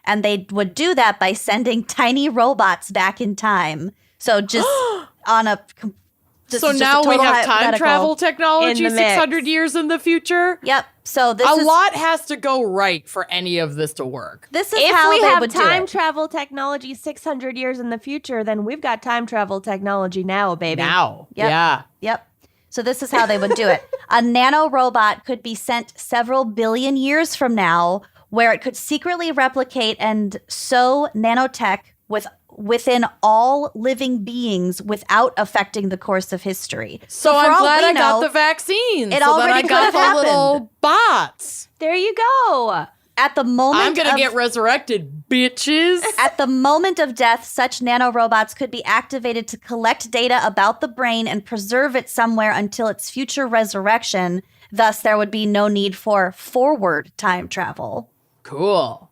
And they would do that by sending tiny robots back in time. So just on a... this So is just a now we total have time hypothetical. travel technology In the mix. 600 years in the future. Yep. So this A is lot has to go right for any of this to work. this is if how we they have would do time it. travel technology 600 years in the future, then we've got time travel technology now, baby. Now. Yep. Yeah. Yep. So this is how they would do it. A nano robot could be sent several billion years from now, where it could secretly replicate and sow nanotech within all living beings without affecting the course of history. So for I'm all glad we I got know, the vaccine. it so already then I could got have the little bots. There you go. At the moment I'm going to of- get resurrected, bitches. At the moment of death, such nanorobots could be activated to collect data about the brain and preserve it somewhere until its future resurrection. Thus, there would be no need for forward time travel. Cool.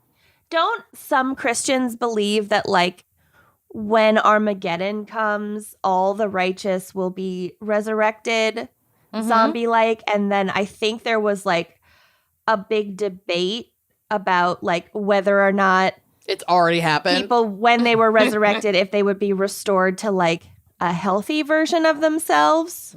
Don't some Christians believe that, like, when Armageddon comes, all the righteous will be resurrected, zombie-like? And then I think there was, like, a big debate about, like, whether or not It's already happened. people, when they were resurrected, if they would be restored to, like, a healthy version of themselves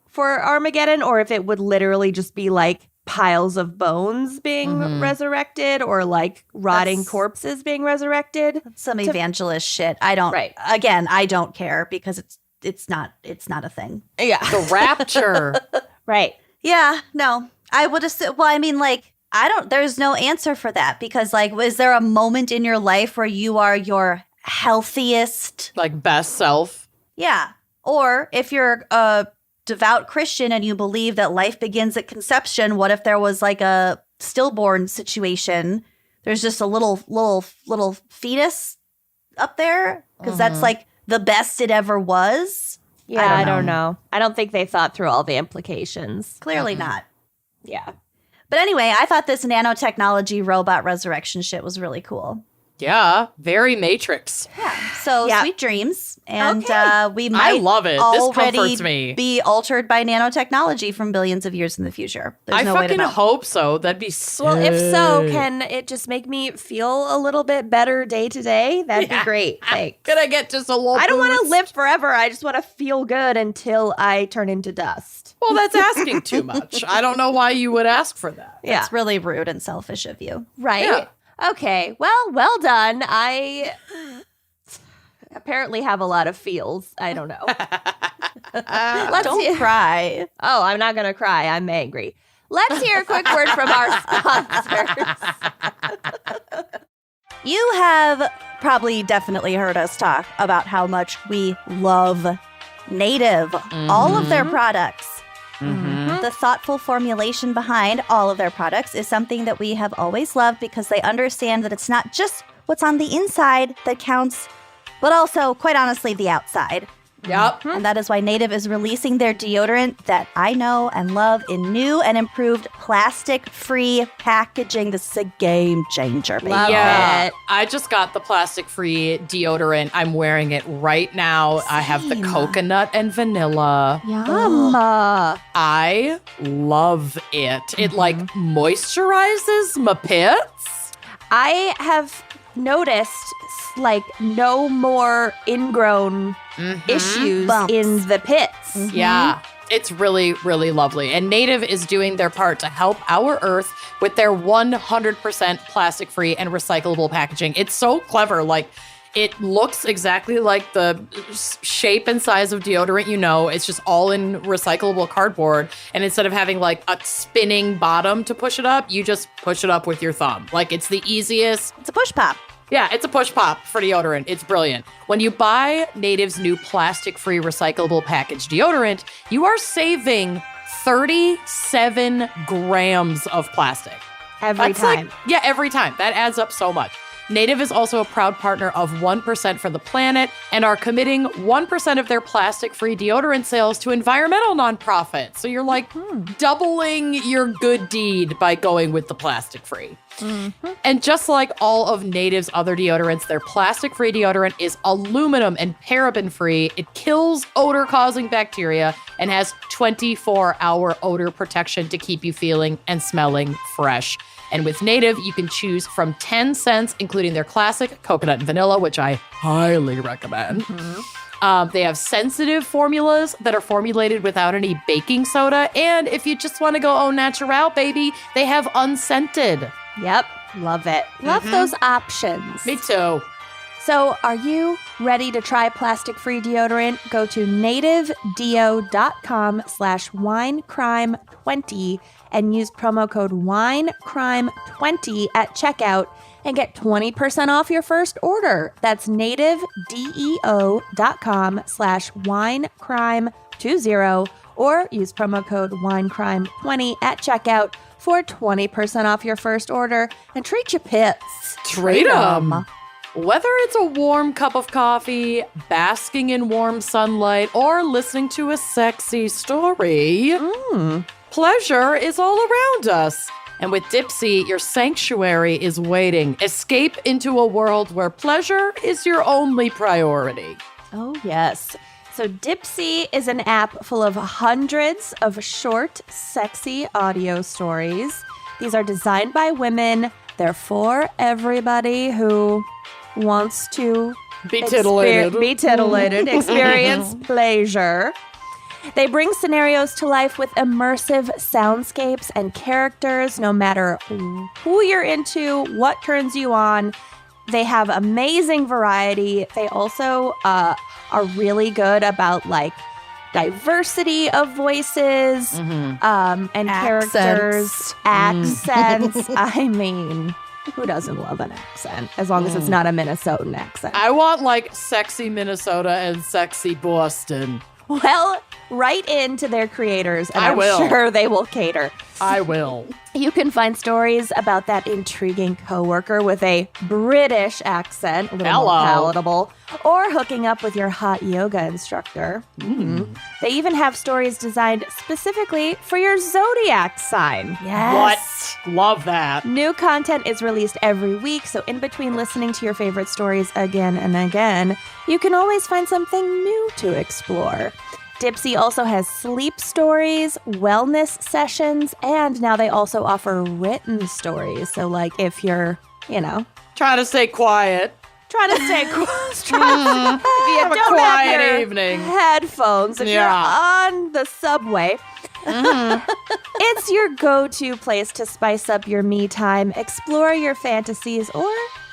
for Armageddon, or if it would literally just be, like, piles of bones being resurrected, or like rotting That's- corpses being resurrected. Some evangelist shit. I don't. Right. Again, I don't care because it's not a thing. Yeah. The rapture. Right. Yeah. No. I would assume. Well, I mean, like, I don't. There's no answer for that because, like, is there a moment in your life where you are your healthiest? Like best self. Yeah. Or if you're a devout Christian and you believe that life begins at conception, what if there was like a stillborn situation? There's just a little fetus up there because that's like the best it ever was. Yeah, I don't know. I don't think they thought through all the implications. Clearly not. Yeah. But anyway, I thought this nanotechnology robot resurrection shit was really cool. Yeah. Very Matrix. So Yeah. sweet dreams, and Okay. we might love it. This already comforts me. be altered by nanotechnology from billions of years in the future. There's I no way to fucking know. hope so. That'd be so. Well, if so, can it just make me feel a little bit better day to day? That'd be great. Thanks. Could I get just a little I don't want to boost? live forever. I just want to feel good until I turn into dust. Well, that's asking too much. I don't know why you would ask for that. Yeah. It's really rude and selfish of you. Right? Yeah. Okay. Well done. I apparently have a lot of feels. I don't know. Don't cry. Oh, I'm not going to cry. I'm angry. Let's hear a quick word from our sponsors. You have probably definitely heard us talk about how much we love Native, all of their products. The thoughtful formulation behind all of their products is something that we have always loved because they understand that it's not just what's on the inside that counts, but also, quite honestly, the outside. Yep. And that is why Native is releasing their deodorant that I know and love in new and improved plastic-free packaging. This is a game changer, baby. Love Yeah. it. I just got the plastic-free deodorant. I'm wearing it right now. I have the Same. coconut and vanilla. Yum. I love it. It like moisturizes my pits. I have noticed like no more ingrown issues Bumps. in the pits. Yeah. It's really, really lovely. And Native is doing their part to help our Earth with their 100% plastic-free and recyclable packaging. It's so clever. Like, it looks exactly like the shape and size of deodorant you know. It's just all in recyclable cardboard. And instead of having like a spinning bottom to push it up, you just push it up with your thumb. Like, it's the easiest. It's a push pop. Yeah, it's a push pop for deodorant. It's brilliant. When you buy Native's new plastic-free recyclable package deodorant, you are saving 37 grams of plastic. Every time. Every time. That adds up so much. Native is also a proud partner of 1% for the Planet and are committing 1% of their plastic-free deodorant sales to environmental nonprofits. So you're like doubling your good deed by going with the plastic-free. And just like all of Native's other deodorants, their plastic-free deodorant is aluminum and paraben-free. It kills odor-causing bacteria and has 24-hour odor protection to keep you feeling and smelling fresh. And with Native, you can choose from 10 scents, including their classic coconut and vanilla, which I highly recommend. They have sensitive formulas that are formulated without any baking soda. And if you just want to go au natural, baby, they have unscented. Yep. Love it. Love those options. Me too. So, are you ready to try plastic-free deodorant? Go to nativedeo.com/winecrime20 and use promo code winecrime20 at checkout and get 20% off your first order. That's nativedeo.com/winecrime20 or use promo code winecrime20 at checkout for 20% off your first order and treat your pits. Treat 'em. Whether it's a warm cup of coffee, basking in warm sunlight, or listening to a sexy story, pleasure is all around us. And with Dipsy, your sanctuary is waiting. Escape into a world where pleasure is your only priority. Oh, yes. So Dipsy is an app full of hundreds of short, sexy audio stories. These are designed by women. They're for everybody who wants to Be titillated. experience pleasure. They bring scenarios to life with immersive soundscapes and characters, no matter who you're into, what turns you on. They have amazing variety. They also are really good about like diversity of voices and characters, accents. I mean, who doesn't love an accent as long as it's not a Minnesotan accent? I want like sexy Minnesota and sexy Boston. Well, write in to their creators, and I'm will. sure they will cater. I will. You can find stories about that intriguing coworker with a British accent, a little more palatable, or hooking up with your hot yoga instructor. They even have stories designed specifically for your zodiac sign. Yes. What? Love that. New content is released every week, so in between listening to your favorite stories again and again, you can always find something new to explore. Dipsy also has sleep stories, wellness sessions, and now they also offer written stories. So, like, if you're, Trying to stay quiet. trying to stay close, if you Have a don't quiet have your evening. headphones, if you're Yeah. on the subway, it's your go-to place to spice up your me time, explore your fantasies, or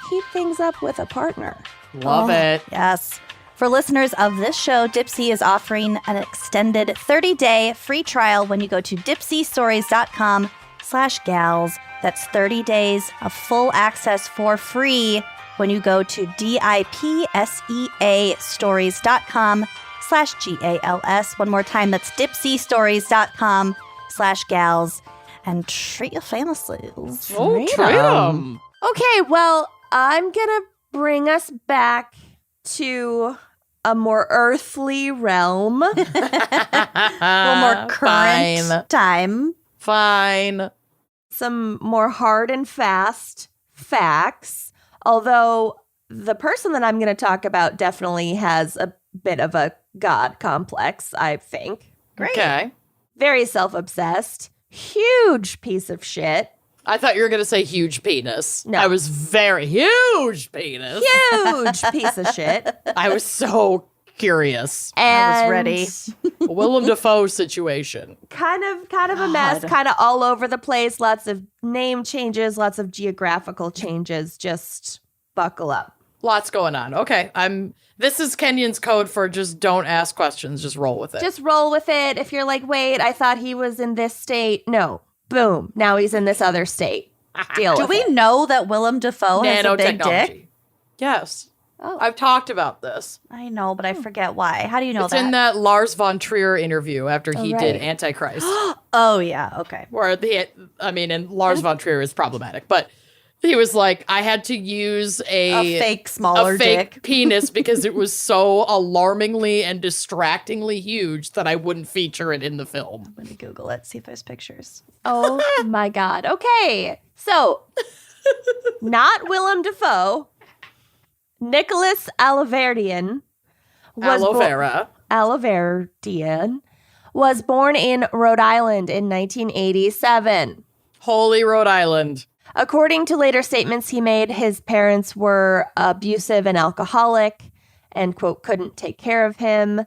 heat things up with a partner. Love it. Yes. For listeners of this show, Dipsy is offering an extended 30-day free trial when you go to dipsystories.com/gals. That's 30 days of full access for free when you go to DIPSEA stories.com/GALS. One more time, that's dipsystories.com/gals. And treat your fantasies. Oh, treat 'em. Okay, well, I'm going to bring us back to a more earthly realm. A little more current time. Fine. Some more hard and fast facts. Although the person that I'm going to talk about definitely has a bit of a God complex, I think. Great. Okay. Very self-obsessed. Huge piece of shit. I thought you were going to say huge penis. No. I was very huge penis. Huge piece of shit. I was so curious. And was ready. A Willem Dafoe situation. kind of a mess, kind of all over the place. Lots of name changes, lots of geographical changes. Just buckle up. Lots going on. Okay, this is Kenyon's code for just don't ask questions, just roll with it. Just roll with it. If you're like, wait, I thought he was in this state. No. Boom. Now he's in this other state. Deal Do with we it. know that Willem Dafoe has a big dick? Yes. Oh. I've talked about this. I know, but I forget why. How do you know It's that? in that Lars von Trier interview after he right. did Antichrist. Oh, yeah. Okay. Where and Lars von Trier is problematic, but he was like, I had to use A fake smaller fake dick. penis because it was so alarmingly and distractingly huge that I wouldn't feature it in the film. I'm going to Google it, see if there's pictures. Oh my God. Okay. So, not Willem Dafoe. Nicholas Alaverdian Aloe vera. Alaverdian was born in Rhode Island in 1987. Holy Rhode Island. According to later statements he made, his parents were abusive and alcoholic and, quote, couldn't take care of him.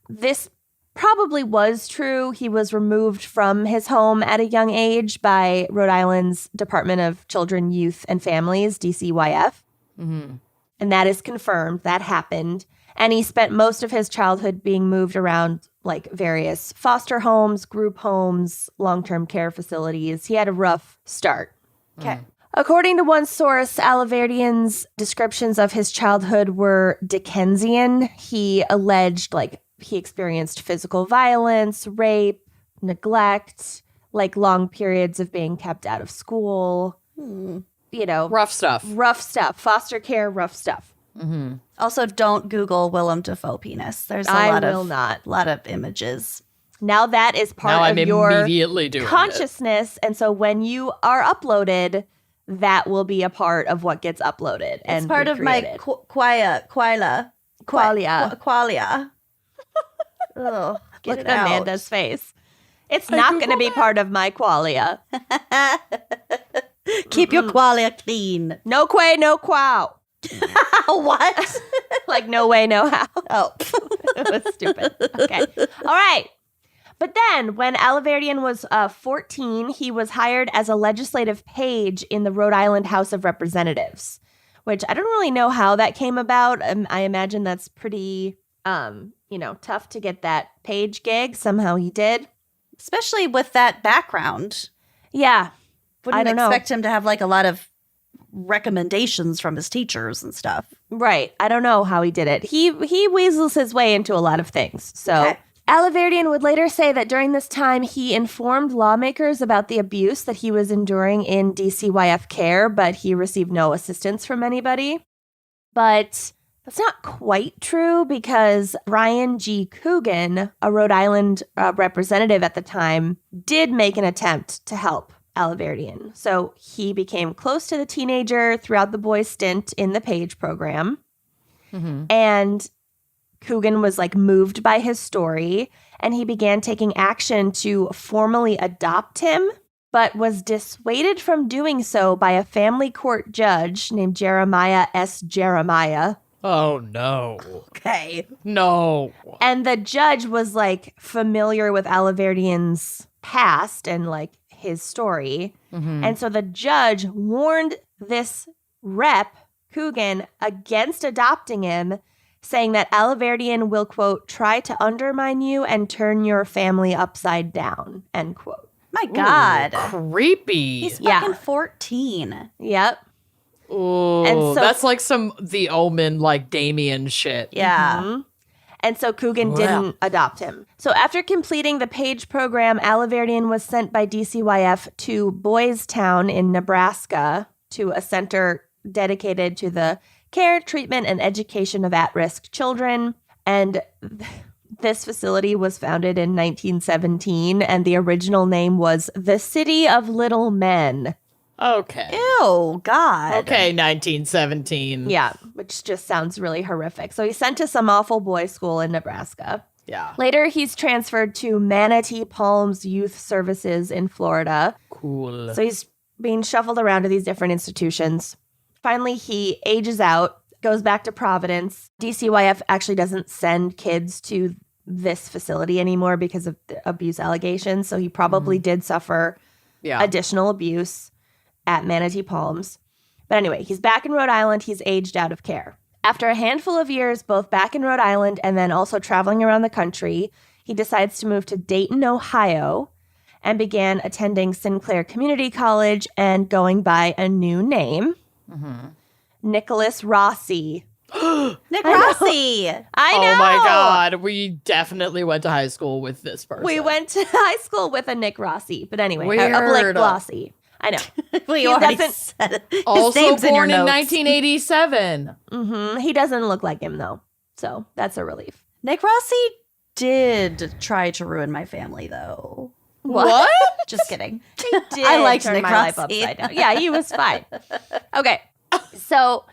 This probably was true. He was removed from his home at a young age by Rhode Island's Department of Children, Youth, and Families, DCYF. Mm-hmm. And that is confirmed. That happened. And he spent most of his childhood being moved around like various foster homes, group homes, long-term care facilities. He had a rough start. Okay. According to one source, Alaverdian's descriptions of his childhood were Dickensian. He alleged like he experienced physical violence, rape, neglect, like long periods of being kept out of school. You know, Rough stuff. rough stuff. Foster care, rough stuff. Mm-hmm. Also, don't Google Willem Dafoe penis. There's a I lot will of not. lot of images. Now that is Now part I'm of your immediately doing it. consciousness. And so when you are uploaded, that will be a part of what gets uploaded. It's part of my recreated. qualia. Qualia. Ugh, get Look it at out. Amanda's face. It's not going to be part of my qualia. Keep your qualia clean. No quay, no quow. What? Like no way, no how. Oh. It was stupid. Okay. All right. But then when Alaverdian was 14, he was hired as a legislative page in the Rhode Island House of Representatives, which I don't really know how that came about. I imagine that's pretty, tough to get that page gig. Somehow he did. Especially with that background. Yeah. Wouldn't I don't know. expect him to have like a lot of recommendations from his teachers and stuff. Right. I don't know how he did it. He weasels his way into a lot of things. So Okay. Alaverdian would later say that during this time, he informed lawmakers about the abuse that he was enduring in DCYF care, but he received no assistance from anybody. But that's not quite true because Brian G. Coogan, a Rhode Island representative at the time, did make an attempt to help Alaverdian. So he became close to the teenager throughout the boy's stint in the Page program. Mm-hmm. And Coogan was like moved by his story and he began taking action to formally adopt him, but was dissuaded from doing so by a family court judge named Jeremiah S. Jeremiah. Oh, no. Okay. No. And the judge was like familiar with Alaverdian's past and like his story. Mm-hmm. And so the judge warned this rep, Coogan, against adopting him, saying that Alaverdian will, quote, try to undermine you and turn your family upside down, end quote. My God. Creepy. He's Yeah. fucking 14. Yep. Ooh, And so- that's like some The Omen, like Damien shit. Yeah. Mhm. And so Coogan didn't adopt him. So after completing the Page program, Alaverdian was sent by DCYF to Boys Town in Nebraska to a center dedicated to the care, treatment, and education of at-risk children. And this facility was founded in 1917, and the original name was the City of Little Men. Okay. Ew, God. Okay, 1917. Yeah, which just sounds really horrific. So he's sent to some awful boys' school in Nebraska. Yeah. Later, he's transferred to Manatee Palms Youth Services in Florida. Cool. So he's being shuffled around to these different institutions. Finally, he ages out, goes back to Providence. DCYF actually doesn't send kids to this facility anymore because of the abuse allegations. So he probably did suffer additional abuse at Manatee Palms. But anyway, he's back in Rhode Island. He's aged out of care. After a handful of years, both back in Rhode Island and then also traveling around the country, he decides to move to Dayton, Ohio, and began attending Sinclair Community College and going by a new name, Nicholas Rossi. Nick Rossi. I know. Oh my God. We definitely went to high school with this person. We went to high school with a Nick Rossi. But anyway, a Weird. Blake Glossy. I know. We He already doesn't- said it. His Also name's in your born in notes. 1987. He doesn't look like him, though. So that's a relief. Nick Rossi did try to ruin my family, though. What? Just kidding. Did I liked turn Nick my life Rossi. upside down. Yeah, he was fine. Okay. So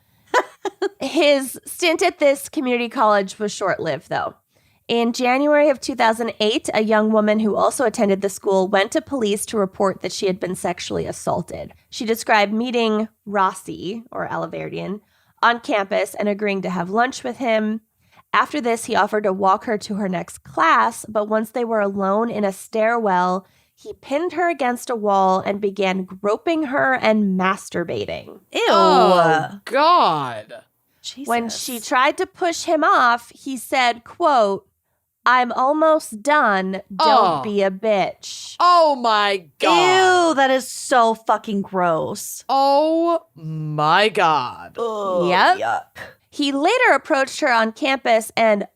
his stint at this community college was short-lived, though. In January of 2008, a young woman who also attended the school went to police to report that she had been sexually assaulted. She described meeting Rossi, or Alaverdian, on campus and agreeing to have lunch with him. After this, he offered to walk her to her next class, but once they were alone in a stairwell, he pinned her against a wall and began groping her and masturbating. Ew. Oh, God. Jesus. When she tried to push him off, he said, quote, "I'm almost done. Don't Oh. be a bitch." Oh, my God. Ew, that is so fucking gross. Oh, my God. Ugh, Yep. Yuck. He later approached her on campus and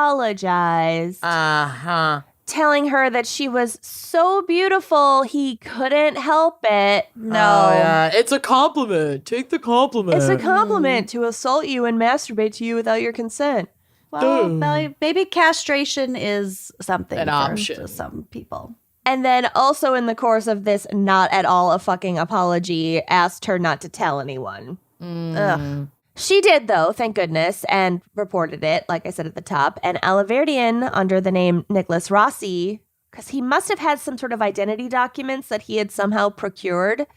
apologized, Uh-huh. telling her that she was so beautiful he couldn't help it. No. Oh, yeah. It's a compliment. Take the compliment. It's a compliment to assault you and masturbate to you without your consent. Well, Duh. maybe castration is something An for option. some people. And then also in the course of this not at all a fucking apology, asked her not to tell anyone. Ugh. She did, though, thank goodness, and reported it, like I said at the top. And Alaverdian, under the name Nicholas Rossi, because he must have had some sort of identity documents that he had somehow procured,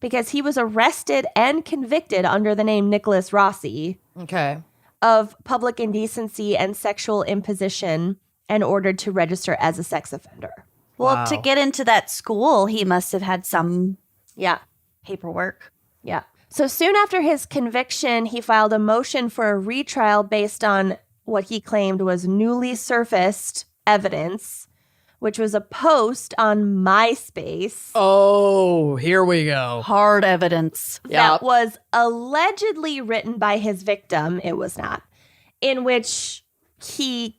because he was arrested and convicted under the name Nicholas Rossi Okay. of public indecency and sexual imposition and ordered to register as a sex offender. Well, Wow. to get into that school, he must have had some Yeah. paperwork. Yeah. So soon after his conviction, he filed a motion for a retrial based on what he claimed was newly surfaced evidence, which was a post on MySpace Oh, here we go. Hard evidence. that Yep. was allegedly written by his victim. It was not, in which he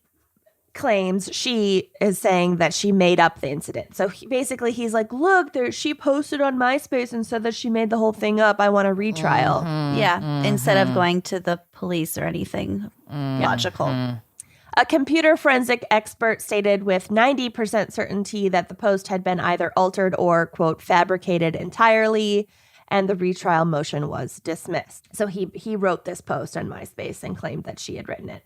claims she is saying that she made up the incident. So basically he's like, look, she posted on MySpace and said that she made the whole thing up. I want a retrial. Yeah. Instead of going to the police or anything logical. A computer forensic expert stated with 90% certainty that the post had been either altered or, quote, fabricated entirely, and the retrial motion was dismissed. So he wrote this post on MySpace and claimed that she had written it.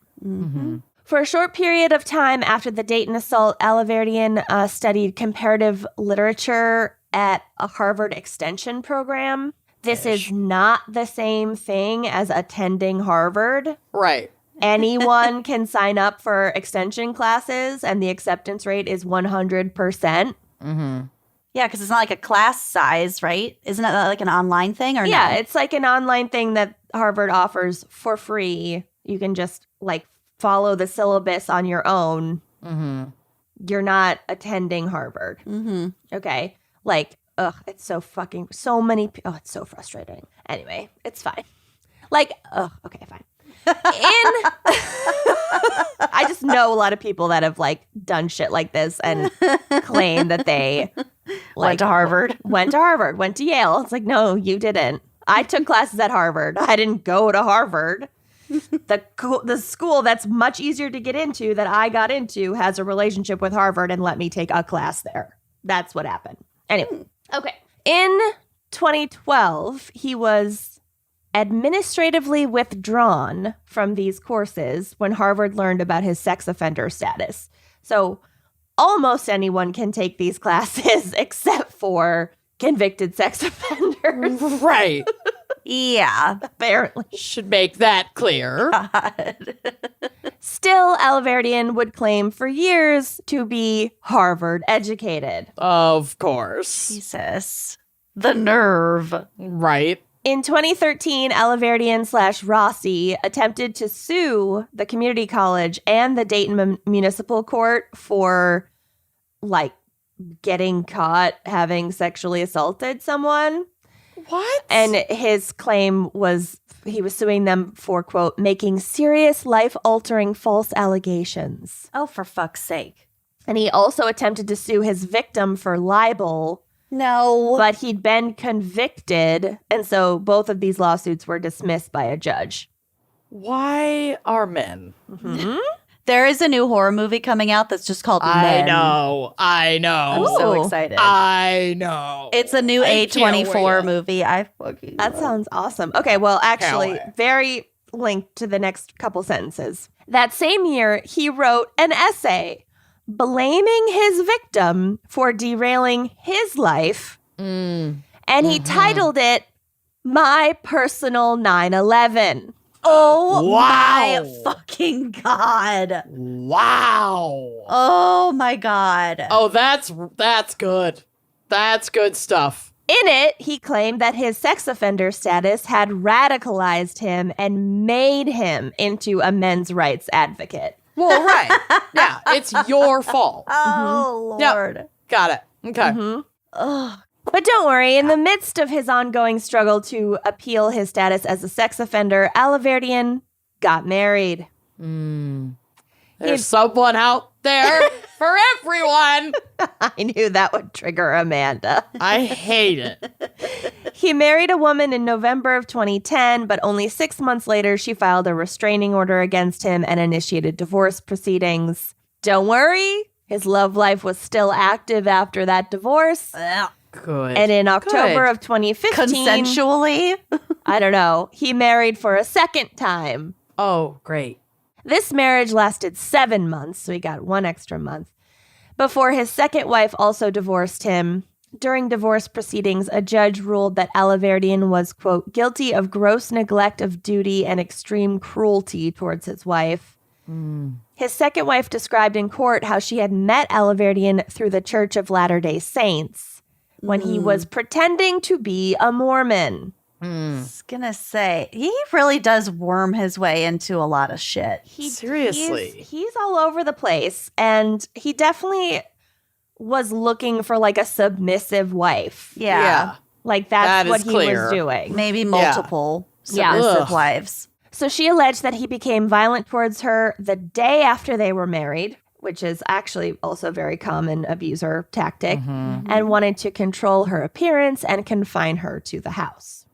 For a short period of time after the Dayton assault, Alaverdian studied comparative literature at a Harvard extension program. This is not the same thing as attending Harvard. Right. Anyone can sign up for extension classes, and the acceptance rate is 100%. Yeah, because it's not like a class size, right? Isn't it like an online thing or Yeah, no? it's like an online thing that Harvard offers for free. You can just like follow the syllabus on your own. You're not attending Harvard. Mm-hmm. Okay. Like, ugh, it's so fucking, so many, it's so frustrating. Anyway, it's fine. Like, okay, fine. I just know a lot of people that have like done shit like this and claim that they Went to Harvard. went to Yale. It's like, no, you didn't. I took classes at Harvard. I didn't go to Harvard. The school that's much easier to get into that I got into has a relationship with Harvard and let me take a class there. That's what happened. Anyway, okay. In 2012, he was administratively withdrawn from these courses when Harvard learned about his sex offender status. So almost anyone can take these classes except for convicted sex offenders, Right. Yeah. apparently. Should make that clear. God. Still, Alaverdian would claim for years to be Harvard educated. Of course. Jesus. The nerve. Right. In 2013, Alaverdian/Rossi attempted to sue the community college and the Dayton Municipal Court for, like, getting caught having sexually assaulted someone. What? And his claim was he was suing them for, quote, making serious life-altering false allegations. Oh, for fuck's sake. And he also attempted to sue his victim for libel, No. but he'd been convicted. And so both of these lawsuits were dismissed by a judge. Why are men? Mm-hmm. There is a new horror movie coming out that's just called Men. I know. I'm so Ooh. excited. I know. It's a new I can't A24 wait. movie. I fucking That love. sounds awesome. Okay, well, actually, wait. very linked to the next couple sentences. That same year, he wrote an essay blaming his victim for derailing his life, and he titled it My Personal 9/11. Oh Wow. my fucking God. Wow. Oh my God. Oh, that's good. That's good stuff. In it, he claimed that his sex offender status had radicalized him and made him into a men's rights advocate. Well, right. Yeah, it's your fault. Oh, Yep. Lord. Got it. Okay. Ugh. But don't worry, in the midst of his ongoing struggle to appeal his status as a sex offender, Alaverdian got married. There's someone out there for everyone. I knew that would trigger Amanda. I hate it. He married a woman in November of 2010, but only 6 months later, she filed a restraining order against him and initiated divorce proceedings. Don't worry, his love life was still active after that divorce. Ugh. Good. And in October Good. of 2015, Consensually? I don't know, he married for a second time. Oh, great. This marriage lasted 7 months, so he got 1 extra month, before his second wife also divorced him. During divorce proceedings, a judge ruled that Alaverdian was, quote, guilty of gross neglect of duty and extreme cruelty towards his wife. His second wife described in court how she had met Alaverdian through the Church of Latter-day Saints when he was pretending to be a Mormon. I was gonna say, he really does worm his way into a lot of shit. Seriously. He's all over the place, and he definitely was looking for like a submissive wife. Yeah. Like that's That is what he clear. was doing. Maybe multiple Yeah. submissive Ugh. wives. So she alleged that he became violent towards her the day after they were married, which is actually also a very common abuser tactic, and wanted to control her appearance and confine her to the house.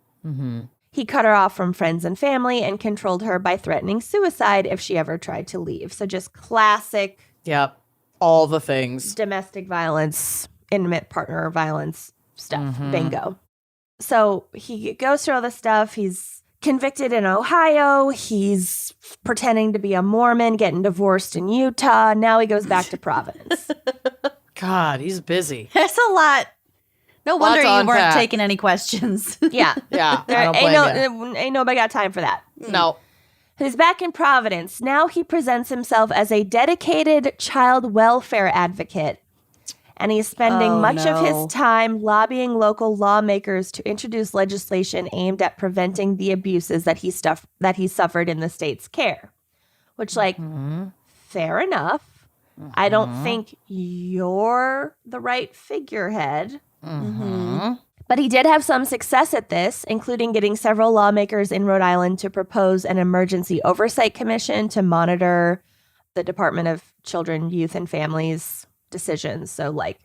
He cut her off from friends and family and controlled her by threatening suicide if she ever tried to leave. So just classic Yep. All the things. domestic violence, intimate partner violence stuff. Bingo. So he goes through all this stuff. He's convicted in Ohio. He's pretending to be a Mormon, getting divorced in Utah. Now he goes back to Providence. God, he's busy. That's a lot. No wonder to you weren't unpack. taking any questions. Yeah. Yeah, There I don't blame ain't nobody got time for that. you. No. He's back in Providence. Now he presents himself as a dedicated child welfare advocate. And he's spending Oh, much of no. his time lobbying local lawmakers to introduce legislation aimed at preventing the abuses that he suffered in the state's care. Which, like, fair enough. I don't think you're the right figurehead. But he did have some success at this, including getting several lawmakers in Rhode Island to propose an emergency oversight commission to monitor the Department of Children, Youth, and Families decisions. So, like,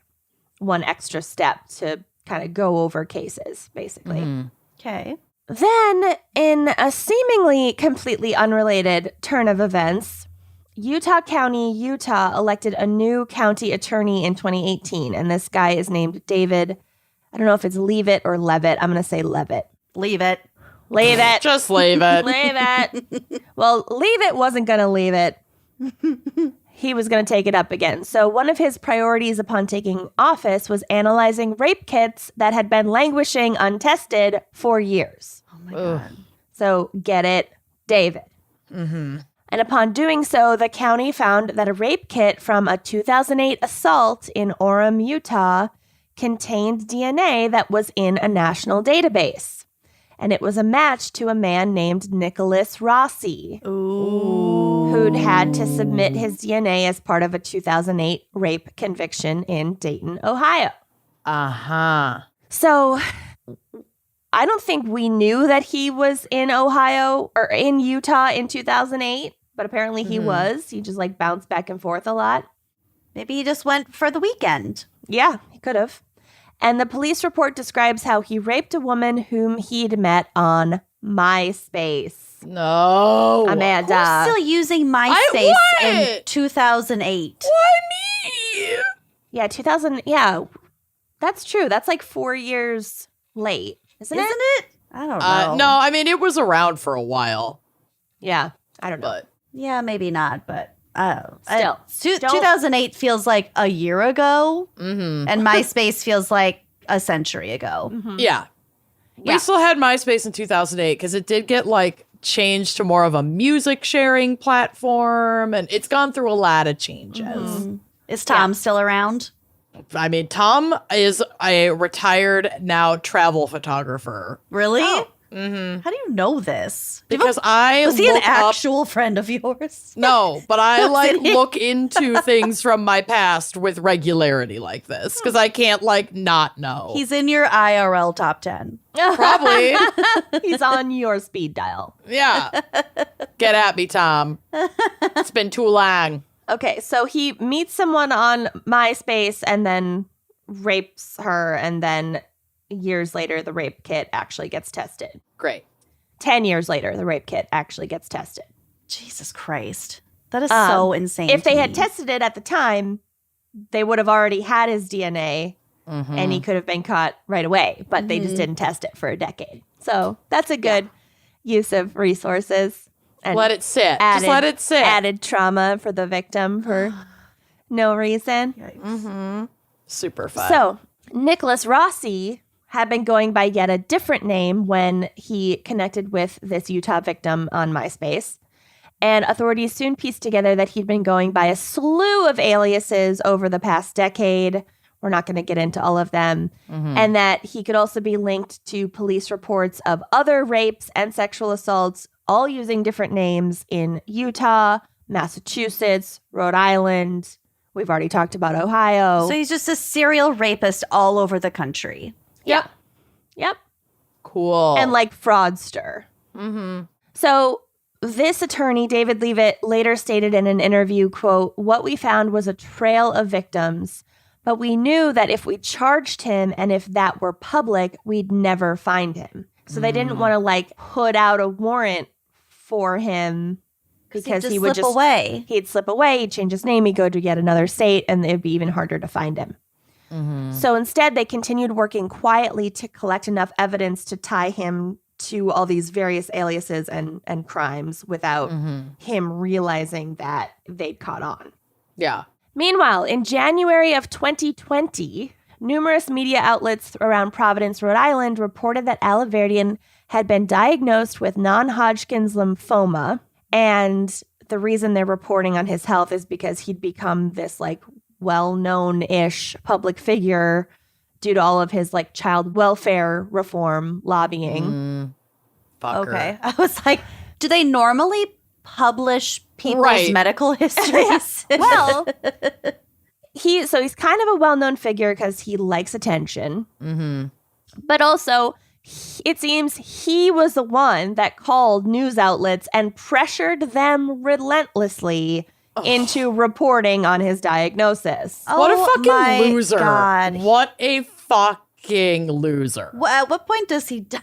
one extra step to kind of go over cases, basically. Okay. Then, in a seemingly completely unrelated turn of events, Utah County, Utah elected a new county attorney in 2018. And this guy is named David. I don't know if it's Leavitt or Levitt. I'm going to say Levitt. Leave it. Leave it. Just leave it. Leave it. Well, Leavitt wasn't going to leave it. he was going to take it up again. So one of his priorities upon taking office was analyzing rape kits that had been languishing untested for years. Oh my God. So get it, David. Mm-hmm. And upon doing so, the county found that a rape kit from a 2008 assault in Orem, Utah, contained DNA that was in a national database. And it was a match to a man named Nicholas Rossi, who'd had to submit his DNA as part of a 2008 rape conviction in Dayton, Ohio. Uh-huh. So I don't think we knew that he was in Ohio or in Utah in 2008, but apparently he was. He just like bounced back and forth a lot. Maybe he just went for the weekend. Yeah, he could have. And the police report describes how he raped a woman whom he'd met on MySpace. No. Amanda. Who's still using MySpace in 2008? Why me? Yeah, 2000. Yeah, that's true. That's like 4 years late, isn't it? I don't know. No, I mean, it was around for a while, Yeah, I don't know. but Yeah, maybe not, but Still, don't- 2008 feels like a year ago, mm-hmm. and MySpace feels like a century ago. Yeah. Yeah. We still had MySpace in 2008 because it did get like changed to more of a music sharing platform, and it's gone through a lot of changes. Is Tom still around? I mean, Tom is a retired now travel photographer Really? mm-hmm. How do you know this? because I Was he an look up- actual friend of yours? No, but I like Did he? look into things from my past with regularity like this because I can't like not know. He's in your IRL top 10. Probably. He's on your speed dial. Yeah. Get at me, Tom. It's been too long. Okay, so he meets someone on MySpace and then rapes her, and then years later, the rape kit actually gets tested. Great. 10 years later, the rape kit actually gets tested. Jesus Christ. That is so insane. If they to had me. tested it at the time, they would have already had his DNA Mm-hmm. and he could have been caught right away, but they just didn't test it for a decade. So that's a good use of resources. And Let it sit. added, Just let it sit. Added trauma for the victim for no reason. Yikes. Super fun. So Nicholas Rossi had been going by yet a different name when he connected with this Utah victim on MySpace. And authorities soon pieced together that he'd been going by a slew of aliases over the past decade. We're not going to get into all of them. And that he could also be linked to police reports of other rapes and sexual assaults, all using different names in Utah, Massachusetts, Rhode Island. We've already talked about Ohio. So he's just a serial rapist all over the country. Yep. cool. And like fraudster. So this attorney, David Leavitt, later stated in an interview, quote, "What we found was a trail of victims, but we knew that if we charged him and if that were public, we'd never find him." So they didn't want to like put out a warrant for him because He'd he would slip just away. He'd slip away, he'd change his name, he'd go to yet another state, and it'd be even harder to find him. So instead, they continued working quietly to collect enough evidence to tie him to all these various aliases and crimes without him realizing that they'd caught on. yeah. Meanwhile, in January of 2020, numerous media outlets around Providence, Rhode Island reported that Alaverdian had been diagnosed with non-Hodgkin's lymphoma. And the reason they're reporting on his health is because he'd become this like well-known-ish public figure due to all of his like child welfare reform lobbying. Fucker. Okay. I was like, do they normally publish people's Right. medical histories? Well, he's kind of a well-known figure because he likes attention. But also, it seems he was the one that called news outlets and pressured them relentlessly into reporting on his diagnosis. What a Oh fucking my loser. God. What a fucking loser. At what point does he die?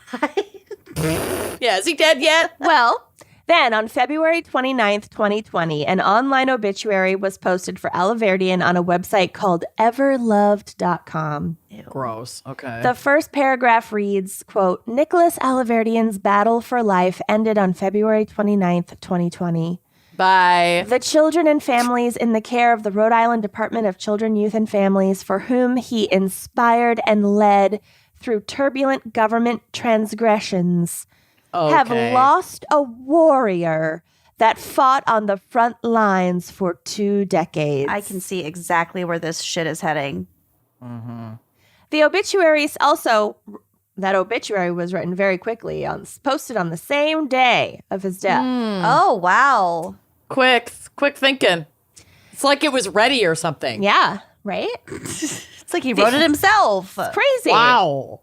Yeah, is he dead yet? Well, then on February 29th, 2020, an online obituary was posted for Alaverdian on a website called everloved.com. Gross. Okay. The first paragraph reads, quote, "Nicholas Alaverdian's battle for life ended on February 29th, 2020. Bye. The children and families in the care of the Rhode Island Department of Children, Youth, and Families, for whom he inspired and led through turbulent government transgressions, have lost a warrior that fought on the front lines for 2 decades. I can see exactly where this shit is heading. The obituaries also, that obituary was written very quickly, posted on the same day of his death. Oh, wow. Quick thinking. It's like it was ready or something. Yeah, right? It's like he wrote it himself. Crazy. Wow.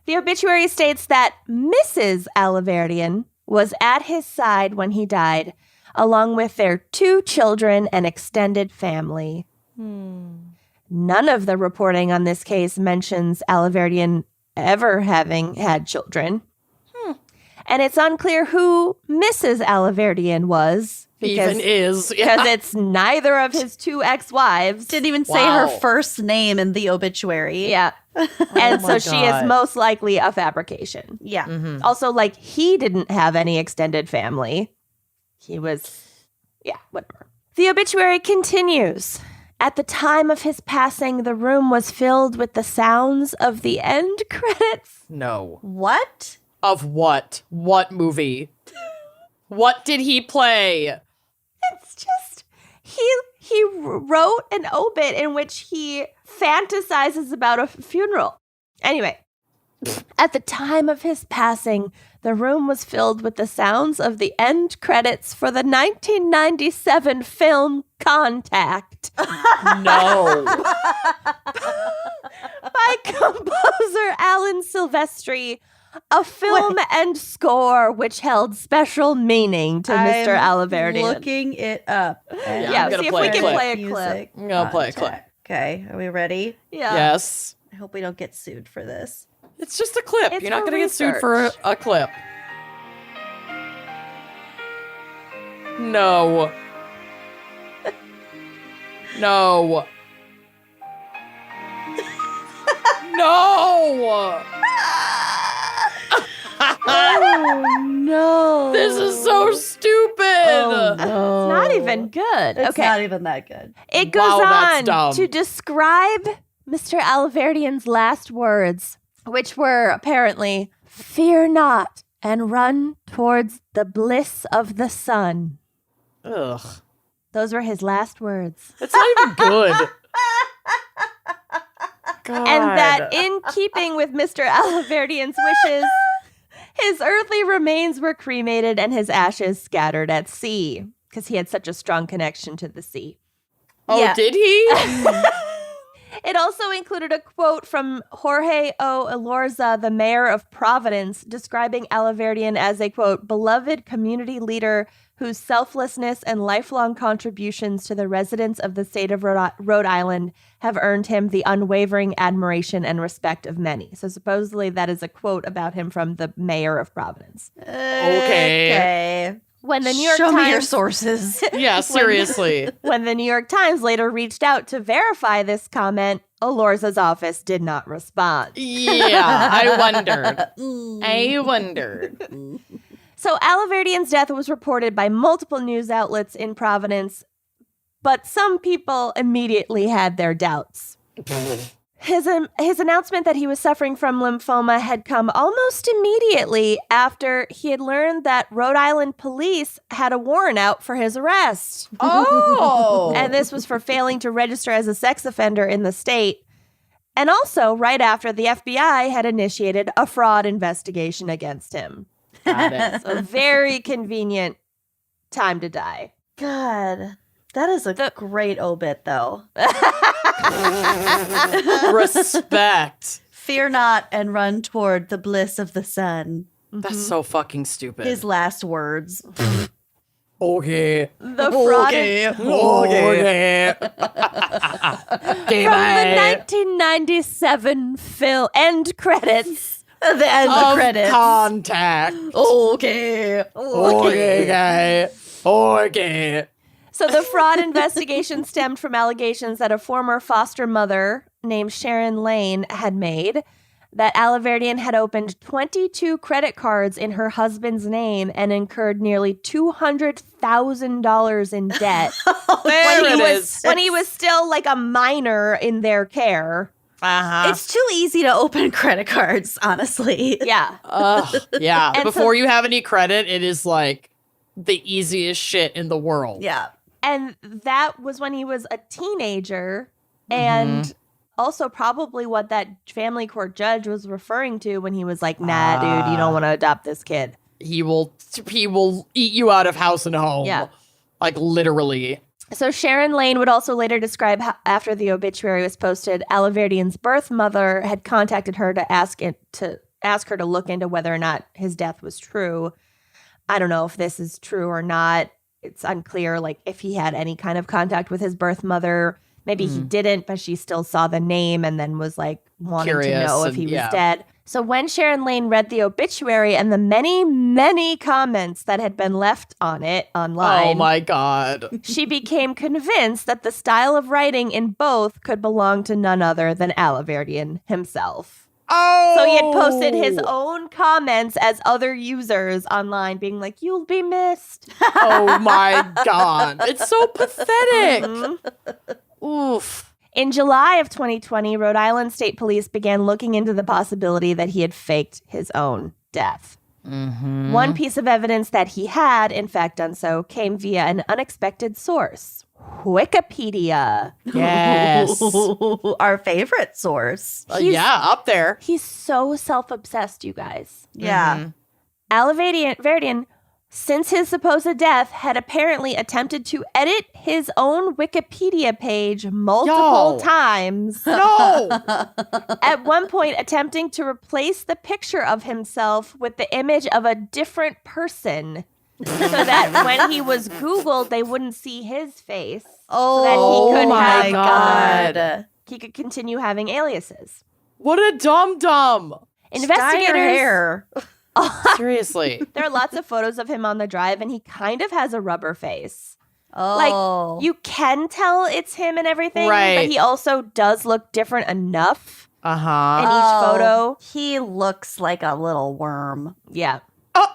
The obituary states that Mrs. Alaverdian was at his side when he died, along with their 2 children and extended family. None of the reporting on this case mentions Alaverdian ever having had children. And it's unclear who Mrs. Alaverdian was. Even is. Because it's neither of his 2 ex-wives. Didn't even say her first name in the obituary. Yeah. And so she is most likely a fabrication. Yeah. Also, like, he didn't have any extended family. He was, whatever. The obituary continues. At the time of his passing, the room was filled with the sounds of the end credits. No. What? Of what? What movie? What did he play? It's just, he wrote an obit in which he fantasizes about a funeral. Anyway, at the time of his passing, the room was filled with the sounds of the end credits for the 1997 film Contact. No. By composer Alan Silvestri, a film and score which held special meaning to Mr. Alaverdian. Looking it up. Yeah, I'm gonna see if play we a can clip. play a clip. I'm gonna play a clip. Okay, are we ready? Yeah. Yes. I hope we don't get sued for this. It's just a clip. It's You're not for going to get sued for research. a clip. No. No. No. Oh, no. This is so stupid. It's not even good. It's okay. not even that good. It goes Wow, that's on dumb. to describe Mr. Alaverdian's last words, which were apparently, "Fear not and run towards the bliss of the sun." Ugh. Those were his last words. It's not even good. God. And that in keeping with Mr. Alaverdian's wishes, his earthly remains were cremated and his ashes scattered at sea, because he had such a strong connection to the sea. Oh, Yeah. did he? It also included a quote from Jorge O. Elorza, the mayor of Providence, describing Alaverdian as a, quote, beloved community leader whose selflessness and lifelong contributions to the residents of the state of Rhode Island have earned him the unwavering admiration and respect of many. So supposedly that is a quote about him from the mayor of Providence. Okay. When the New York Show Times, me your sources. Yeah, seriously. when the New York Times later reached out to verify this comment, Elorza's office did not respond. Yeah, I wondered. So Alaverdian's death was reported by multiple news outlets in Providence, but some people immediately had their doubts. His announcement that he was suffering from lymphoma had come almost immediately after he had learned that Rhode Island police had a warrant out for his arrest. Oh. And this was for failing to register as a sex offender in the state. And also right after the FBI had initiated a fraud investigation against him. Got it. A very convenient time to die. God, that is a great obit, though. Respect. Fear not and run toward the bliss of the sun. That's so fucking stupid. His last words. Okay. The fraud Okay. from the 1997 film end credits. The end of Of credits. Contact. Okay. Okay, guy. Okay. So the fraud investigation stemmed from allegations that a former foster mother named Sharon Lane had made that Alaverdian had opened 22 credit cards in her husband's name and incurred nearly $200,000 in debt when he was still like a minor in their care. Uh-huh. It's too easy to open credit cards, honestly. Yeah. Yeah. And Before you have any credit, it is like the easiest shit in the world. Yeah. And that was when he was a teenager. And also probably what that family court judge was referring to when he was like, nah, dude, you don't want to adopt this kid. He will eat you out of house and home. Yeah. Like literally. So Sharon Lane would also later describe how, after the obituary was posted, Alaverdian's birth mother had contacted her to ask her to look into whether or not his death was true. I don't know if this is true or not. It's unclear, like, if he had any kind of contact with his birth mother. Maybe he didn't, but she still saw the name and then was, like, wanting Curious to know if and- he was yeah. dead. So when Sharon Lane read the obituary and the many, many comments that had been left on it online, Oh my God. she became convinced that the style of writing in both could belong to none other than Alaverdian himself. Oh. So he had posted his own comments as other users online being like, you'll be missed. Oh my God. It's so pathetic. Mhm. Oof. In July of 2020, Rhode Island State Police began looking into the possibility that he had faked his own death. One piece of evidence that he had, in fact, done so came via an unexpected source, Wikipedia. Yes. Our favorite source. Yeah, up there. He's so self-obsessed, you guys. Yeah. Alaverdian, since his supposed death, had apparently attempted to edit his own Wikipedia page multiple Yo. times. No. At one point, attempting to replace the picture of himself with the image of a different person so that when he was Googled, they wouldn't see his face. Oh, that he could my have, God. He could continue having aliases. What a dum-dum. Dye your Investigators. hair. Seriously. There are lots of photos of him on the drive, and he kind of has a rubber face. Oh. Like, you can tell it's him and everything, Right. but he also does look different enough Uh-huh. in each photo. He looks like a little worm. Yeah. Oh.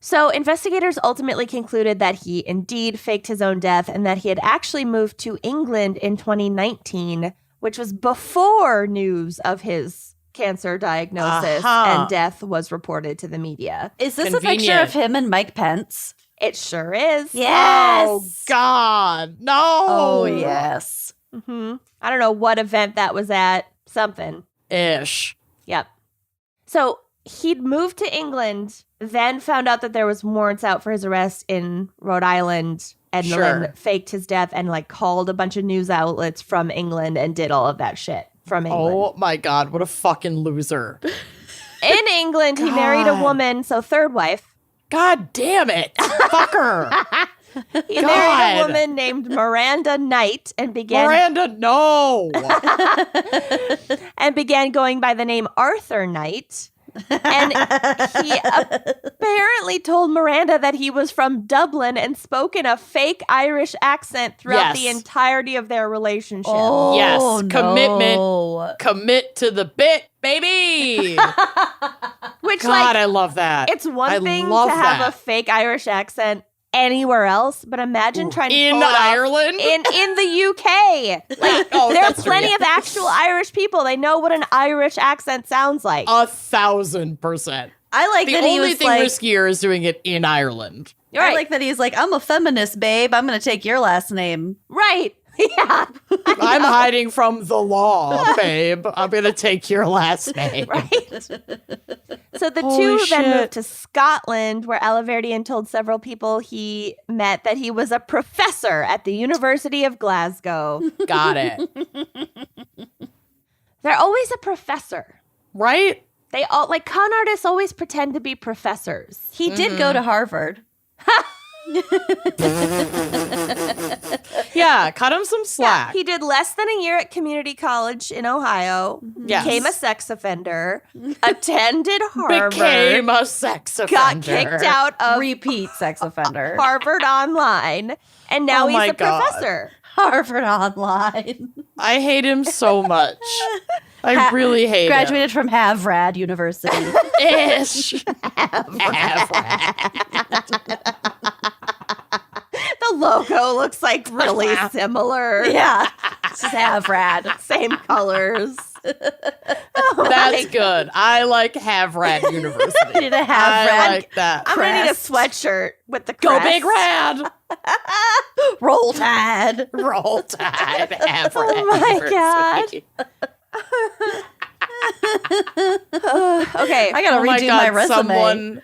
So investigators ultimately concluded that he indeed faked his own death and that he had actually moved to England in 2019, which was before news of his cancer diagnosis and death was reported to the media. Is this a picture Convenient. of him and Mike Pence? It sure is. Yes. Oh, God. No. Oh, yes. Hmm. I don't know what event that was at. Something. Ish. Yep. So he'd moved to England, then found out that there was warrants out for his arrest in Rhode Island, and Sure. then faked his death and like called a bunch of news outlets from England and did all of that shit from England. Oh, my God. What a fucking loser. In England, he married a God. woman, so third wife. God damn it. Fuck her. He married a God. woman named Miranda Knight and began Miranda, no. going by the name Arthur Knight. And he apparently told Miranda that he was from Dublin and spoke in a fake Irish accent throughout the Yes. entirety of their relationship. Oh, Yes, no. commitment. Commit to the bit, baby. Which, God, like, I love that. it's one I thing to love have that. a fake Irish accent anywhere else, but imagine trying to In pull it off Ireland? in the UK. Like, Oh, there are that's true, plenty yeah. of actual Irish people. They know what an Irish accent sounds like. 1,000%. I like The that he only was thing like, riskier is doing it in Ireland. You're I right. like that he's like, I'm a feminist, babe. I'm going to take your last name. Right. Yeah. I'm hiding from the law, babe. I'm going to take your last name. Right. So the Holy two then shit. moved to Scotland, where Alaverdian told several people he met that he was a professor at the University of Glasgow. Got it. They're always a professor. Right? They all, like, con artists always pretend to be professors. He did go to Harvard. Yeah, cut him some slack. He did less than a year at community college in Ohio, Yes. became a sex offender, attended Harvard, Became a sex offender. got kicked out of Repeat sex offender. Harvard Online, and now Oh he's my a God. professor. Harvard Online. I hate him so much. I really hate Graduated from Havrad University. it. Ish. The logo looks like really similar. Yeah. It's just Havrad. Same colors. That's good. I like Havrad University. Need a I Havrad. like that. I'm going to need a Crest. sweatshirt with the Go crest. Big Rad. Roll Tide. Roll Tide. Havrad Oh my University. Okay. I gotta Oh my redo God, my resume.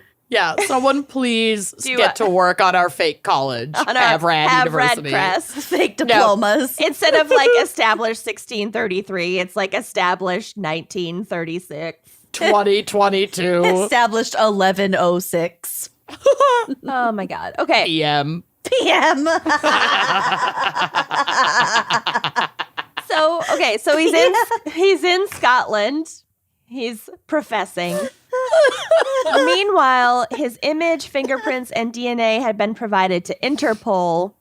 someone please Do get to work on our fake college, On our Havrad University. crest. Fake diplomas. Instead of like established 1633, it's like established 1936. 2022 Established 1106 Oh my God. Okay. PM. PM. So he's in Scotland. He's professing. Meanwhile, his image, fingerprints, and DNA had been provided to Interpol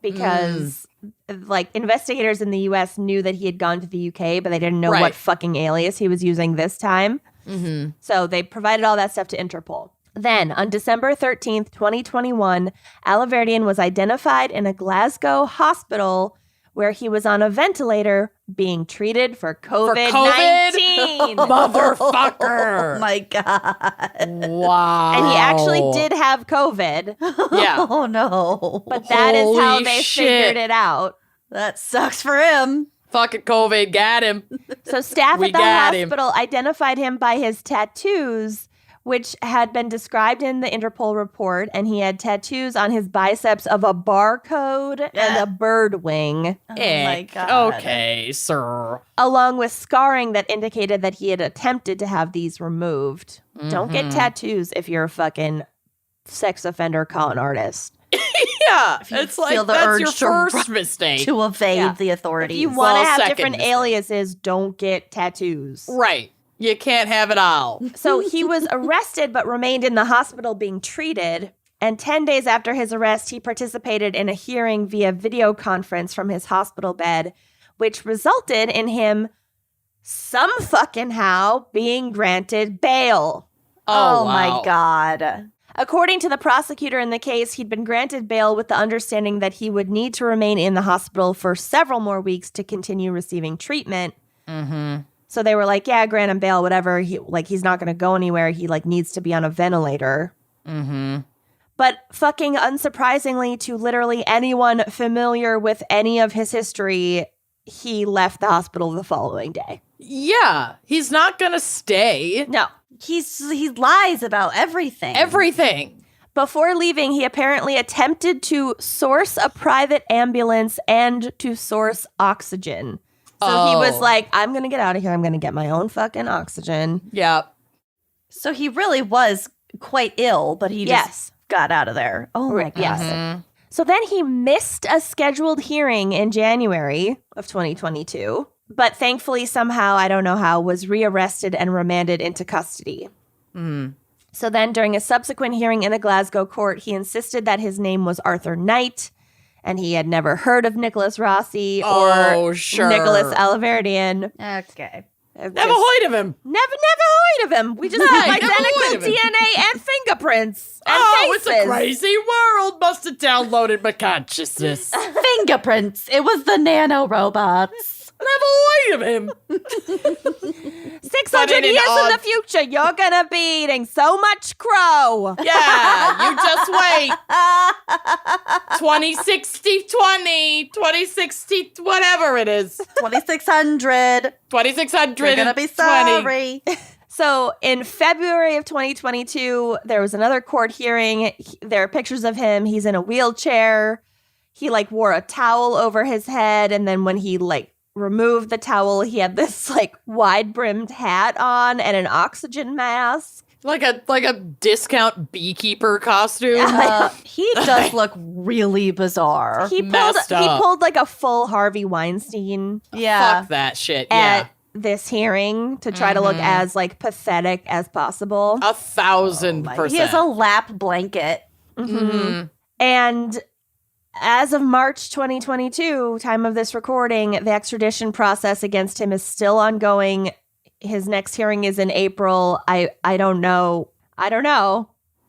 because like investigators in the US knew that he had gone to the UK, but they didn't know Right. what fucking alias he was using this time. Mm-hmm. So they provided all that stuff to Interpol. Then, on December 13th, 2021, Alaverdian was identified in a Glasgow hospital where he was on a ventilator being treated for COVID-19. Motherfucker. Oh my God. Wow. And he actually did have COVID, Yeah. Oh no. but that is how Holy they shit. figured it out. That sucks for him. Fucking COVID got him. So staff We at the got him. hospital identified him by his tattoos, which had been described in the Interpol report, and he had tattoos on his biceps of a barcode and a bird wing, Oh my Ick. God. Okay, sir. along with scarring that indicated that he had attempted to have these removed. Don't get tattoos if you're a fucking sex offender con artist. Yeah, you it's feel like the that's urge your to first mistake. To evade Yeah. the authorities. If you want Well, to have second different mistake. aliases, don't get tattoos. Right. You can't have it all. So he was arrested but remained in the hospital being treated. And 10 days after his arrest, he participated in a hearing via video conference from his hospital bed, which resulted in him some fucking how being granted bail. Oh wow. my God. According to the prosecutor in the case, he'd been granted bail with the understanding that he would need to remain in the hospital for several more weeks to continue receiving treatment. Mm-hmm. So they were like, yeah, grant him bail, whatever. He's not going to go anywhere. He needs to be on a ventilator. Mm-hmm. But fucking unsurprisingly to literally anyone familiar with any of his history, he left the hospital the following day. Yeah, he's not gonna stay. No. He lies about everything. Everything. Before leaving, he apparently attempted to source a private ambulance and to source oxygen. So he was Oh. like, I'm going to get out of here. I'm going to get my own fucking oxygen. Yeah. So he really was quite ill, but he Yes. just got out of there. Oh my God. Yes. Mhm. So then he missed a scheduled hearing in January of 2022, but thankfully somehow, I don't know how, was rearrested and remanded into custody. Mhm. So then during a subsequent hearing in a Glasgow court, he insisted that his name was Arthur Knight and he had never heard of Nicholas Rossi Oh, or sure. Nicholas Alaverdian. Okay. Never heard of him. Never heard of him. We just have Right, never heard identical of him. DNA and fingerprints and Oh, faces. it's a crazy world. Must have downloaded my consciousness. Fingerprints. It was the nano robots. Never heard of him. 600 But in an years in odd- the future, you're gonna be eating so much crow. Yeah, you just wait. 2060, 2060, whatever it is. 2600. 2600. You're gonna be 20. sorry. So in February of 2022, there was another court hearing. There are pictures of him. He's in a wheelchair. He wore a towel over his head, and then when he removed the towel, he had this wide brimmed hat on and an oxygen mask. Like a discount beekeeper costume. He does look really bizarre. He pulled Messed up. a full Harvey Weinstein Yeah. Fuck that shit. Yeah. at this hearing to try to look as pathetic as possible. 1,000%. He has a lap blanket. Mhm. And as of March 2022, time of this recording, the extradition process against him is still ongoing his next hearing is in April. I don't know.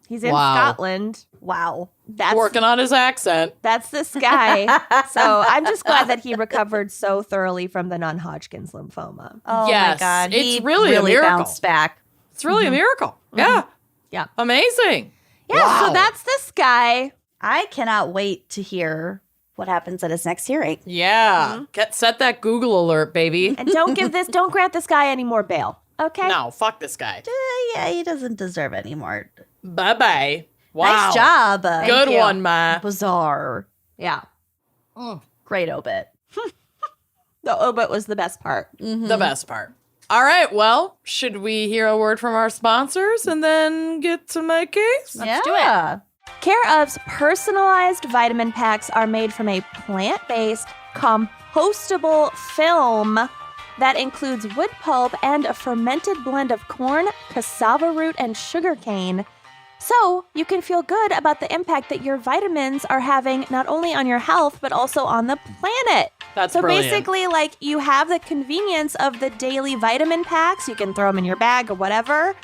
He's in Wow. Scotland. Wow. That's Working on his accent. That's this guy. So I'm just glad that he recovered so thoroughly from the non-Hodgkin's lymphoma. Oh Yes, my God. it's He really a miracle. bounced back. It's really a miracle. Yeah. Yeah. Amazing. Yeah, Wow. so that's this guy. I cannot wait to hear what happens at his next hearing. Yeah. Set that Google alert, baby. And don't grant this guy any more bail. Okay? No, fuck this guy. Yeah, he doesn't deserve any more. Bye-bye. Wow. Nice job. Good you. one, Ma. Bizarre. Yeah. Great obit. The obit was the best part. The best part. All right, well, should we hear a word from our sponsors and then get to my case? Let's do it. Care of's personalized vitamin packs are made from a plant-based, compostable film that includes wood pulp and a fermented blend of corn, cassava root, and sugarcane. So you can feel good about the impact that your vitamins are having not only on your health, but also on the planet. That's So brilliant. basically, like, you have the convenience of the daily vitamin packs. You can throw them in your bag or whatever,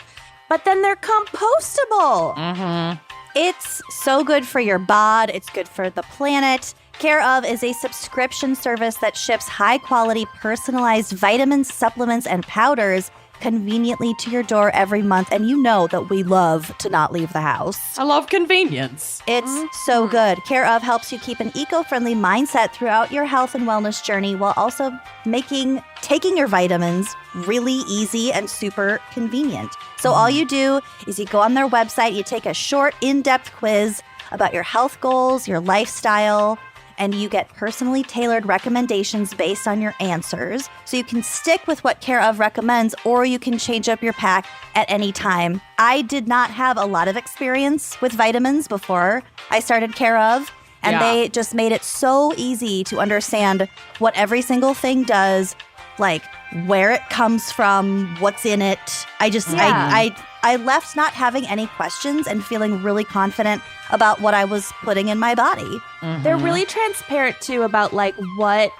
but then they're compostable. It's so good for your bod. It's good for the planet. Care of is a subscription service that ships high-quality, personalized vitamins, supplements, and powders conveniently to your door every month. And you know that we love to not leave the house. I love convenience. It's so good. Care of helps you keep an eco-friendly mindset throughout your health and wellness journey while also making taking your vitamins really easy and super convenient. So all you do is you go on their website, you take a short, in-depth quiz about your health goals, your lifestyle, and you get personally tailored recommendations based on your answers. So you can stick with what Care of recommends, or you can change up your pack at any time. I did not have a lot of experience with vitamins before I started Care of, and they just made it so easy to understand what every single thing does, like where it comes from, what's in it. I left not having any questions and feeling really confident about what I was putting in my body. They're really transparent too about like what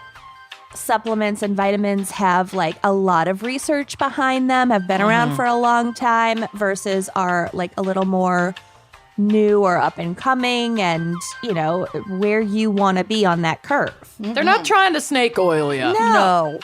supplements and vitamins have like a lot of research behind them, have been around for a long time versus are like a little more new or up and coming, and you know where you want to be on that curve. They're not trying to snake oil you. No.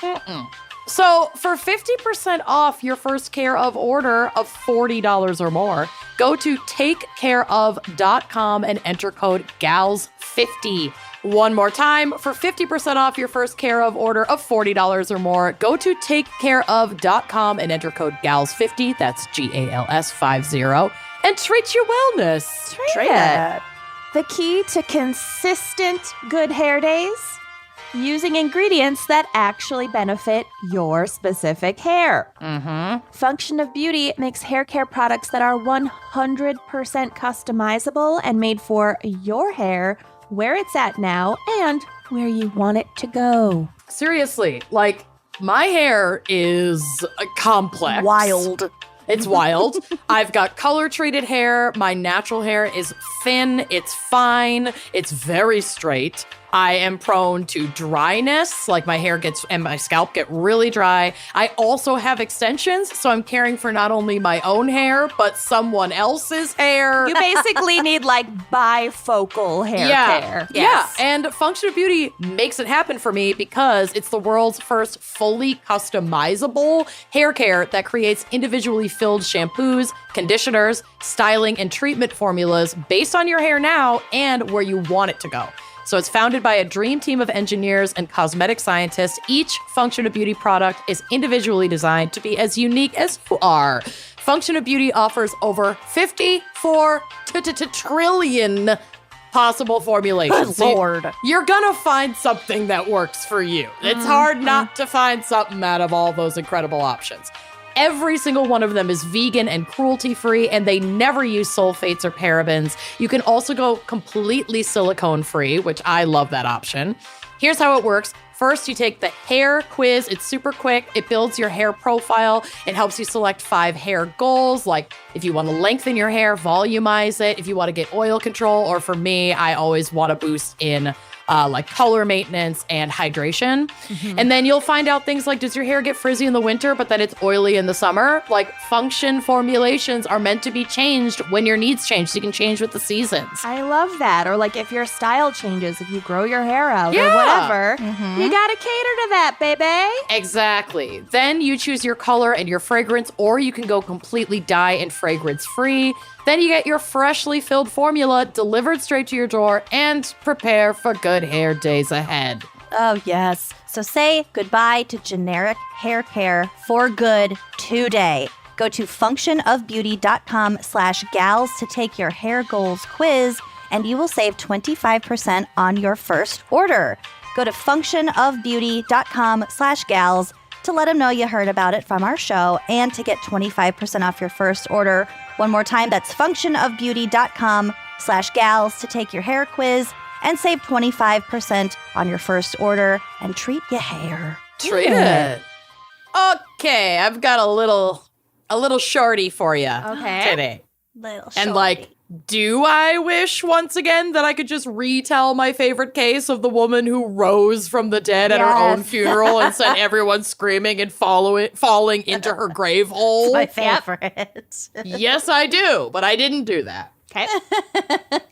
So for 50% off your first Care of order of $40 or more, go to takecareof.com and enter code GALS50. One more time, for 50% off your first Care of order of $40 or more, go to takecareof.com and enter code GALS50, that's GALS50, and treat your wellness. Treat it. The key to consistent good hair days? Using ingredients that actually benefit your specific hair. Function of Beauty makes hair care products that are 100% customizable and made for your hair, where it's at now, and where you want it to go. Seriously, like, my hair is complex. Wild. It's wild. I've got color-treated hair. My natural hair is thin. It's fine. It's very straight. I am prone to dryness, like my hair gets and my scalp get really dry. I also have extensions, so I'm caring for not only my own hair, but someone else's hair. You basically need like bifocal hair care. Yeah, and Function of Beauty makes it happen for me because it's the world's first fully customizable hair care that creates individually filled shampoos, conditioners, styling, and treatment formulas based on your hair now and where you want it to go. So it's founded by a dream team of engineers and cosmetic scientists. Each Function of Beauty product is individually designed to be as unique as you are. Function of Beauty offers over 54 trillion possible formulations. Good Lord. You're gonna find something that works for you. It's hard not to find something out of all those incredible options. Every single one of them is vegan and cruelty-free, and they never use sulfates or parabens. You can also go completely silicone-free, which I love that option. Here's how it works. First, you take the hair quiz. It's super quick. It builds your hair profile. It helps you select 5 hair goals, like if you want to lengthen your hair, volumize it, if you want to get oil control, or for me, I always want to boost in like color maintenance and hydration. And then you'll find out things like, does your hair get frizzy in the winter, but then it's oily in the summer? Like, function formulations are meant to be changed when your needs change, so you can change with the seasons. I love that. Or like if your style changes, if you grow your hair out or Yeah. whatever, you gotta cater to that, baby. Exactly. Then you choose your color and your fragrance, or you can go completely dye and fragrance free. Then you get your freshly filled formula delivered straight to your door and prepare for good hair days ahead. Oh, yes. So say goodbye to generic hair care for good today. Go to functionofbeauty.com/gals to take your hair goals quiz, and you will save 25% on your first order. Go to functionofbeauty.com/gals to let them know you heard about it from our show and to get 25% off your first order. One more time, that's functionofbeauty.com/gals to take your hair quiz and save 25% on your first order and treat your hair. Treat it. Okay, I've got a little shorty for you today. Little And shorty. like, do I wish once again that I could just retell my favorite case of the woman who rose from the dead at her own Yes. funeral and sent everyone screaming and falling into her grave hole? my favorite. Yes, I do, but I didn't do that. Okay.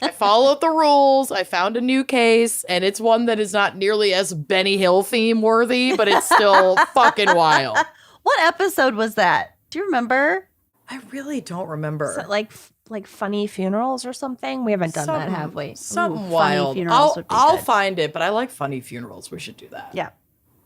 I followed the rules. I found a new case, and it's one that is not nearly as Benny Hill theme worthy, but it's still fucking wild. What episode was that? Do you remember? I really don't remember. So, like funny funerals or something? We haven't done that, have we? Something Funny wild. funerals would be I'll good. find it, but I like funny funerals. We should do that. Yeah.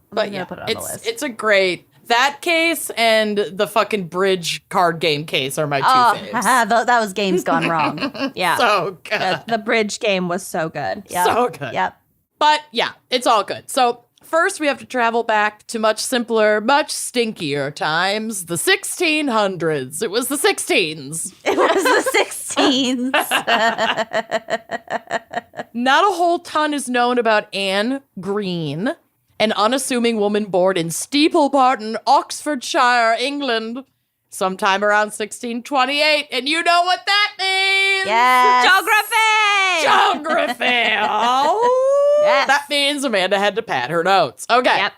But gonna yeah, put it on the list. it's a great, that case and the fucking bridge card game case are my two faves. That was games gone wrong. Yeah. So good. The bridge game was so good. Yep. So good. Yep. But yeah, it's all good. So first we have to travel back to much simpler, much stinkier times, the 1600s. It was the 16s. It was the 16s. Not a whole ton is known about Anne Green, an unassuming woman born in Steeplebarton, Oxfordshire, England, sometime around 1628. And you know what that means? Yes. Geography! Geography. Oh, Yes. that means Amanda had to pad her notes. Okay. Yep.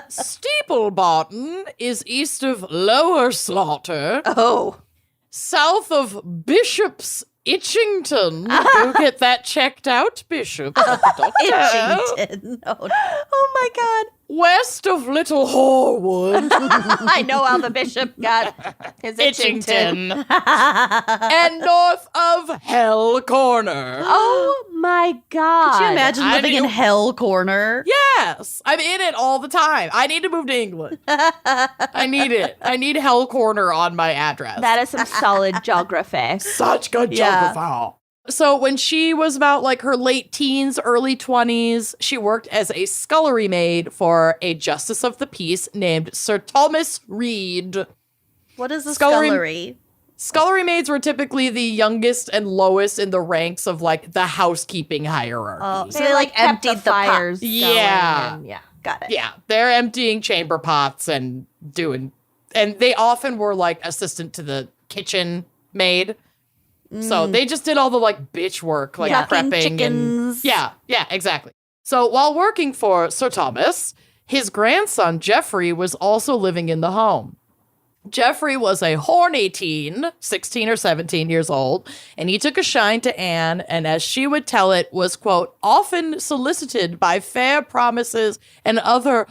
Steeplebarton is east of Lower Slaughter, Oh. south of Bishop's Itchington. Go get that checked out, Bishop. Itchington. Oh, no. Oh my God. West of Little Horwood. I know how the bishop got his Itchington. Itchington. And north of Hell Corner. Oh my God. Could you imagine I living in knew- Hell Corner? Yes, I'm in it all the time. I need to move to England. I need it. I need Hell Corner on my address. That is some solid geography. Such good Yeah. geography. So when she was about like her late teens, early 20s, she worked as a scullery maid for a justice of the peace named Sir Thomas Reed. What is the Scullery- scullery? Scullery maids were typically the youngest and lowest in the ranks of like the housekeeping hierarchy. Oh, so They they like kept emptied the fires. pot. going Yeah. and- yeah. Got it. Yeah, they're emptying chamber pots and they often were like assistant to the kitchen maid. So they just did all the like bitch work, like Yucking prepping. chickens. And, yeah, exactly. So while working for Sir Thomas, his grandson Geoffrey was also living in the home. Geoffrey was a horny teen, 16 or 17 years old, and he took a shine to Anne, and as she would tell it, was, quote, often solicited by fair promises and other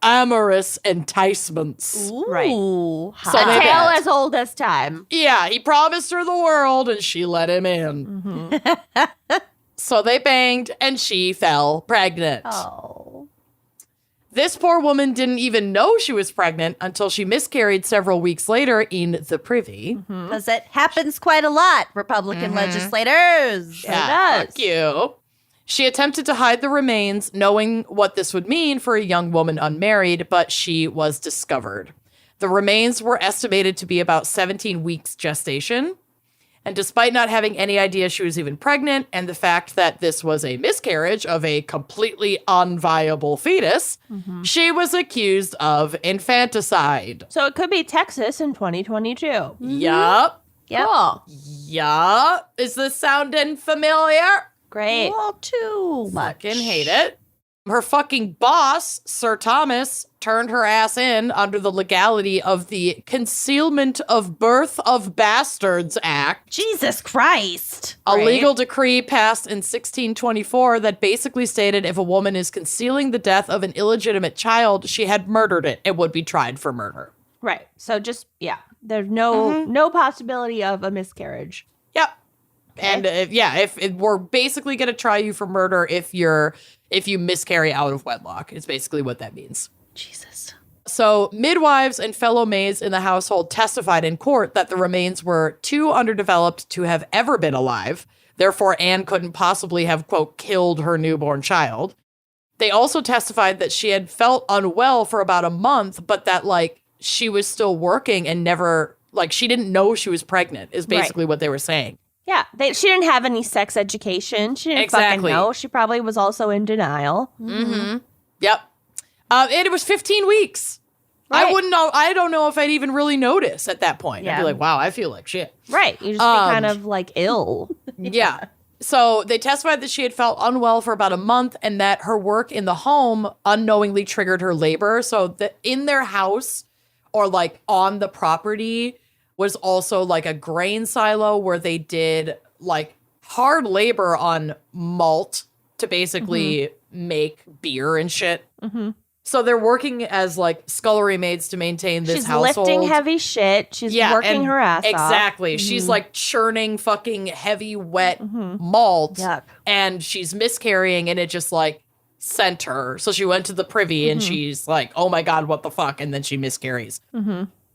amorous enticements. Ooh, Right. So A they tale bet. as old as time. Yeah, he promised her the world, and she let him in. So they banged, and she fell pregnant. Oh. This poor woman didn't even know she was pregnant until she miscarried several weeks later in the privy. Because it happens quite a lot, Republican legislators. Yeah, does. fuck you. She attempted to hide the remains, knowing what this would mean for a young woman unmarried, but she was discovered. The remains were estimated to be about 17 weeks gestation. And despite not having any idea she was even pregnant, and the fact that this was a miscarriage of a completely unviable fetus, she was accused of infanticide. So it could be Texas in 2022. Yup. Yep. Cool. Yup. Is this sounding familiar? Great. Well, too much. Fucking hate it. Her fucking boss, Sir Thomas, turned her ass in under the legality of the Concealment of Birth of Bastards Act. Jesus Christ. A Right. legal decree passed in 1624 that basically stated if a woman is concealing the death of an illegitimate child, she had murdered it and would be tried for murder. Right. So just, there's no possibility of a miscarriage. Yep. And if we're basically going to try you for murder if you miscarry out of wedlock, is basically what that means. Jesus. So midwives and fellow maids in the household testified in court that the remains were too underdeveloped to have ever been alive. Therefore, Anne couldn't possibly have, quote, killed her newborn child. They also testified that she had felt unwell for about a month, but that, like, she was still working and never, like, she didn't know she was pregnant, is basically what they were saying. Yeah. She didn't have any sex education. She didn't fucking know. She probably was also in denial. Mm-hmm. Yep. And it was 15 weeks. Right. I wouldn't know. I don't know if I'd even really notice at that point. I'd be like, wow, I feel like shit. Right. You just be kind of like ill. Yeah. So they testified that she had felt unwell for about a month and that her work in the home unknowingly triggered her labor. So that in their house or like on the property was also like a grain silo where they did like hard labor on malt to basically make beer and shit. Mm-hmm. So they're working as like scullery maids to maintain this She's household. lifting heavy shit. She's working and her ass off. Exactly. She's like churning fucking heavy, wet malt. Yuck. And she's miscarrying and it just like sent her. So she went to the privy and she's like, oh my God, what the fuck? And then she miscarries.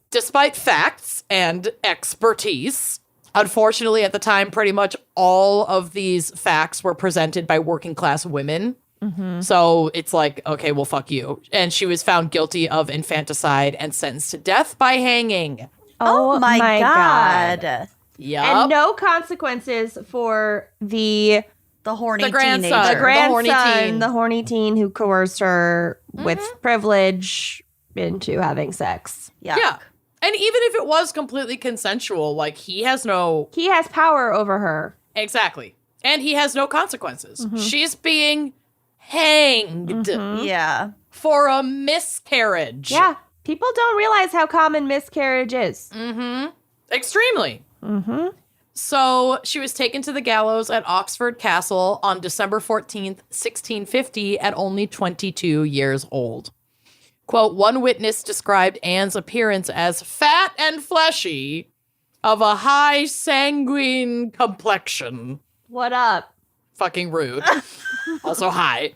Despite facts and expertise, unfortunately at the time, pretty much all of these facts were presented by working class women. So it's like, okay, well, fuck you. And she was found guilty of infanticide and sentenced to death by hanging. Oh my God. Yup. And no consequences for the horny The grandson. teenager. the grandson, horny teen. the horny teen who coerced her with privilege into having sex. Yuck. Yeah. And even if it was completely consensual, like he has no... He has power over her. Exactly. And he has no consequences. She's being hanged Yeah. for a miscarriage. Yeah. People don't realize how common miscarriage is. Extremely. So she was taken to the gallows at Oxford Castle on December 14th, 1650 at only 22 years old. Quote, one witness described Anne's appearance as fat and fleshy, of a high sanguine complexion. What up? Fucking rude. Also high.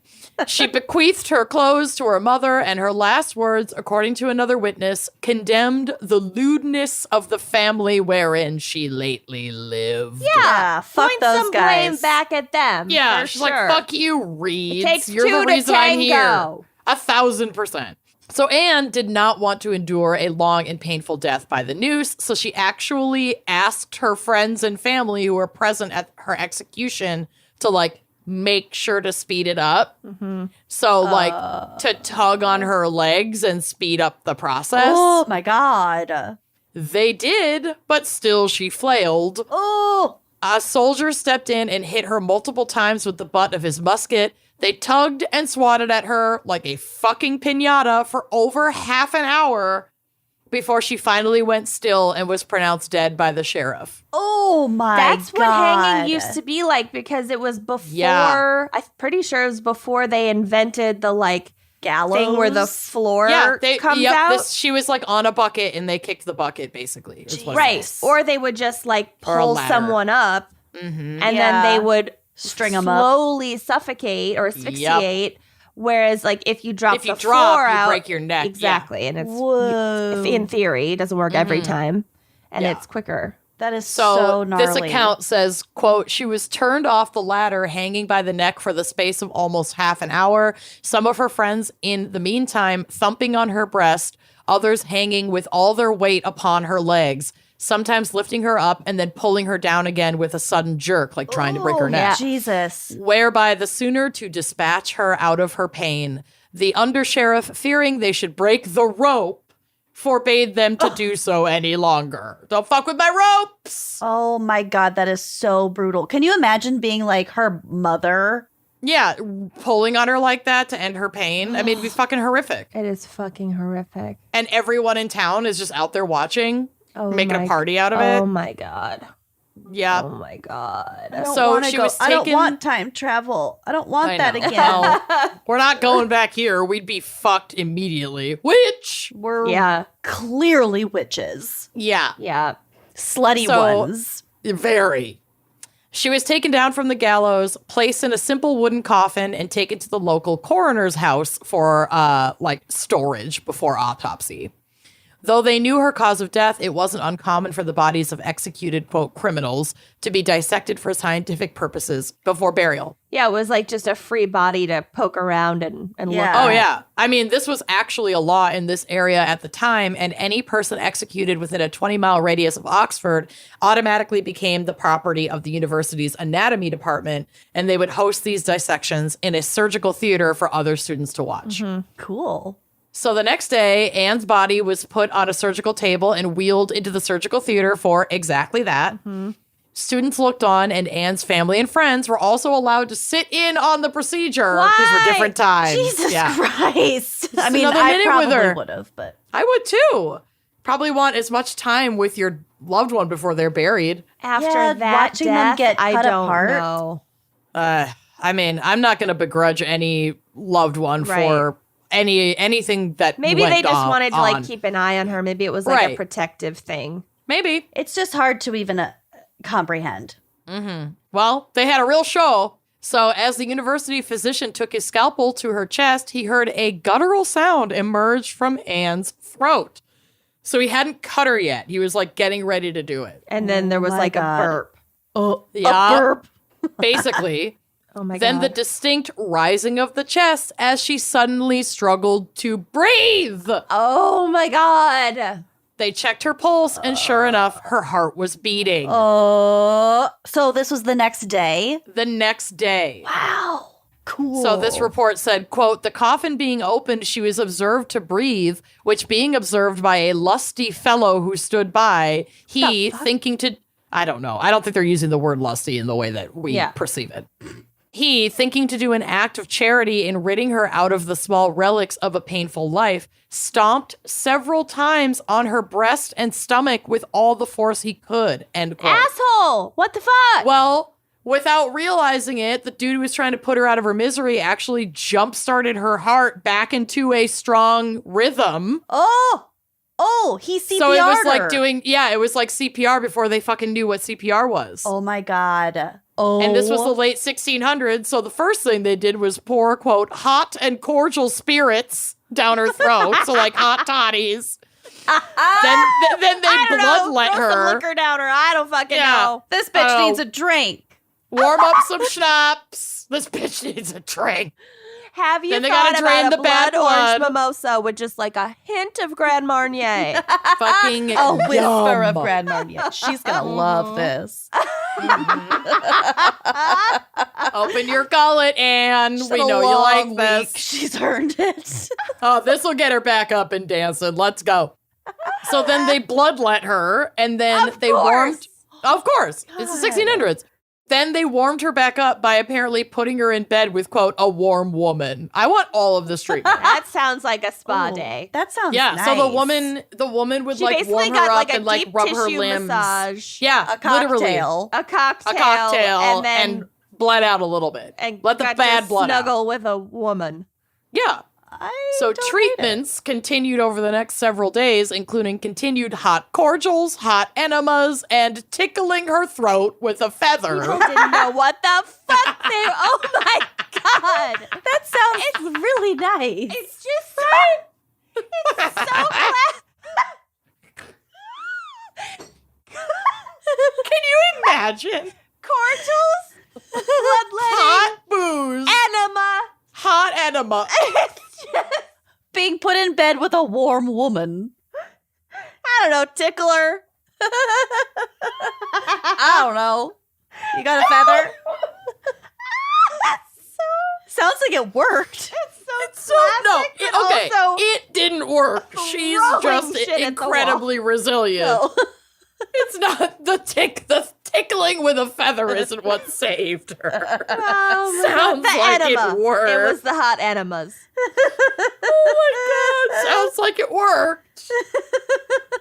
She bequeathed her clothes to her mother, and her last words, according to another witness, condemned the lewdness of the family wherein she lately lived. Yeah. Fuck Point those some guys. blame back at them. Yeah, for she's sure. like, fuck you, Reeds. It takes You're two the to reason I'm here. tango. 1,000%. So Anne did not want to endure a long and painful death by the noose, so she actually asked her friends and family who were present at her execution to, like, make sure to speed it up. So, like, to tug on her legs and speed up the process. Oh my God. They did, but still she flailed. Oh. A soldier stepped in and hit her multiple times with the butt of his musket. They tugged and swatted at her like a fucking piñata for over half an hour before she finally went still and was pronounced dead by the sheriff. Oh my That's God. what hanging used to be like because it was before, I'm pretty sure it was before they invented the like Gallows thing where the floor comes yep, out. she was like on a bucket and they kicked the bucket basically. Is what it Right. is. Or they would just like Or a pull ladder. someone up and then they would String 'em up. slowly suffocate or asphyxiate. Whereas like if you drop If you the drop, floor you out, break your neck. exactly. And it's Whoa. in theory, it doesn't work every time. And it's quicker. That is so gnarly. this account says, quote, she was turned off the ladder hanging by the neck for the space of almost half an hour. Some of her friends in the meantime thumping on her breast, others hanging with all their weight upon her legs, sometimes lifting her up and then pulling her down again with a sudden jerk, like trying to break her neck. Jesus. Whereby the sooner to dispatch her out of her pain, the undersheriff, fearing they should break the rope, forbade them to do so any longer. Don't fuck with my ropes. Oh my God, that is so brutal. Can you imagine being like her mother? Yeah, pulling on her like that to end her pain. I mean, it'd be fucking horrific. It is fucking horrific. And everyone in town is just out there watching, making a my- party out of it. Oh my God. Yeah. Oh my God. I don't So wanna she go. was I don't taken- want time travel. I don't want I that know. again. No, we're not going back here. We'd be fucked immediately. Which, We're Yeah. clearly witches. yeah, Yeah. Slutty So- ones. very. She was taken down from the gallows, placed in a simple wooden coffin, and taken to the local coroner's house for storage before autopsy. Though they knew her cause of death, it wasn't uncommon for the bodies of executed, quote, criminals to be dissected for scientific purposes before burial. Yeah, it was like just a free body to poke around and look Yeah. at. Oh, yeah. I mean, this was actually a law in this area at the time, and any person executed within a 20-mile radius of Oxford automatically became the property of the university's anatomy department, and they would host these dissections in a surgical theater for other students to watch. Cool. So the next day, Anne's body was put on a surgical table and wheeled into the surgical theater for exactly that. Students looked on, and Anne's family and friends were also allowed to sit in on the procedure. These were different times. Jesus Christ. I mean, another I minute probably with her. would have, but I would too. Probably want as much time with your loved one before they're buried. After Yeah, that watching them death, get I cut don't apart. know. I mean, I'm not going to begrudge any loved one for anything that Maybe went they just wanted to on. like keep an eye on her. Maybe it was like Right. a protective thing. Maybe. it's just hard to even comprehend. Well, they had a real show. So as the university physician took his scalpel to her chest, he heard a guttural sound emerge from Anne's throat. So he hadn't cut her yet. He was like getting ready to do it. And then there was my like God. a burp. Oh, Yeah. a burp. Basically. Oh my Then the God. distinct rising of the chest as she suddenly struggled to breathe. Oh my God. They checked her pulse, and sure enough, her heart was beating. So this was the next day. The next day. Wow. Cool. So this report said, quote, the coffin being opened, she was observed to breathe, which being observed by a lusty fellow who stood by, he thinking to, I don't know. I don't think they're using the word lusty in the way that we perceive it. He, thinking to do an act of charity in ridding her out of the small relics of a painful life, stomped several times on her breast and stomach with all the force he could, end quote. Asshole. What the fuck? Well, without realizing it, the dude who was trying to put her out of her misery actually jump-started her heart back into a strong rhythm. Oh, he CPR'd So it was like her. it was like CPR before they fucking knew what CPR was. Oh my God. Oh. And this was the late 1600s, so the first thing they did was pour, quote, hot and cordial spirits down her throat, so like hot toddies. then they bloodlet Throw some her, liquor down her. I don't fucking know. This bitch needs a drink. warm up some schnapps. This bitch needs a drink. Have you Then they thought gotta drain about a the bad blood orange blood. mimosa with just like a hint of Grand Marnier? Fucking A whisper yum. of Grand Marnier. She's gonna love this. Open your gullet, and She's we had a know you long like week. this. She's earned it. Oh, this will get her back up and dancing. Let's go. So then they bloodlet her, and then they warmed. Of course, it's the 1600s. Then they warmed her back up by apparently putting her in bed with, quote, a warm woman. I want all of this treatment. That sounds like a spa Oh, day. That sounds Yeah, nice. so the woman would She like basically warm her got up like a and like deep rub her tissue limbs. massage. Yeah, a literally. cocktail. A cocktail. A cocktail And then bled out a little bit. and let the got bad to blood out. snuggle with a woman. Yeah. So treatments continued over the next several days, including continued hot cordials, hot enemas, and tickling her throat with a feather. People didn't know what the fuck they. Oh my god, That sounds really nice. it's just so. It's so class. Can you imagine? Cordials, bloodletting, Hot booze, enema. hot enema. It's just, Being put in bed with a warm woman. I don't know, tickler. I don't know. You got a feather? Sounds like it worked. So no, it didn't work. She's just incredibly resilient. No. It's not the tickling with a feather isn't what saved her. Sounds like enema. it worked. It was the hot enemas. Oh my god, sounds like it worked.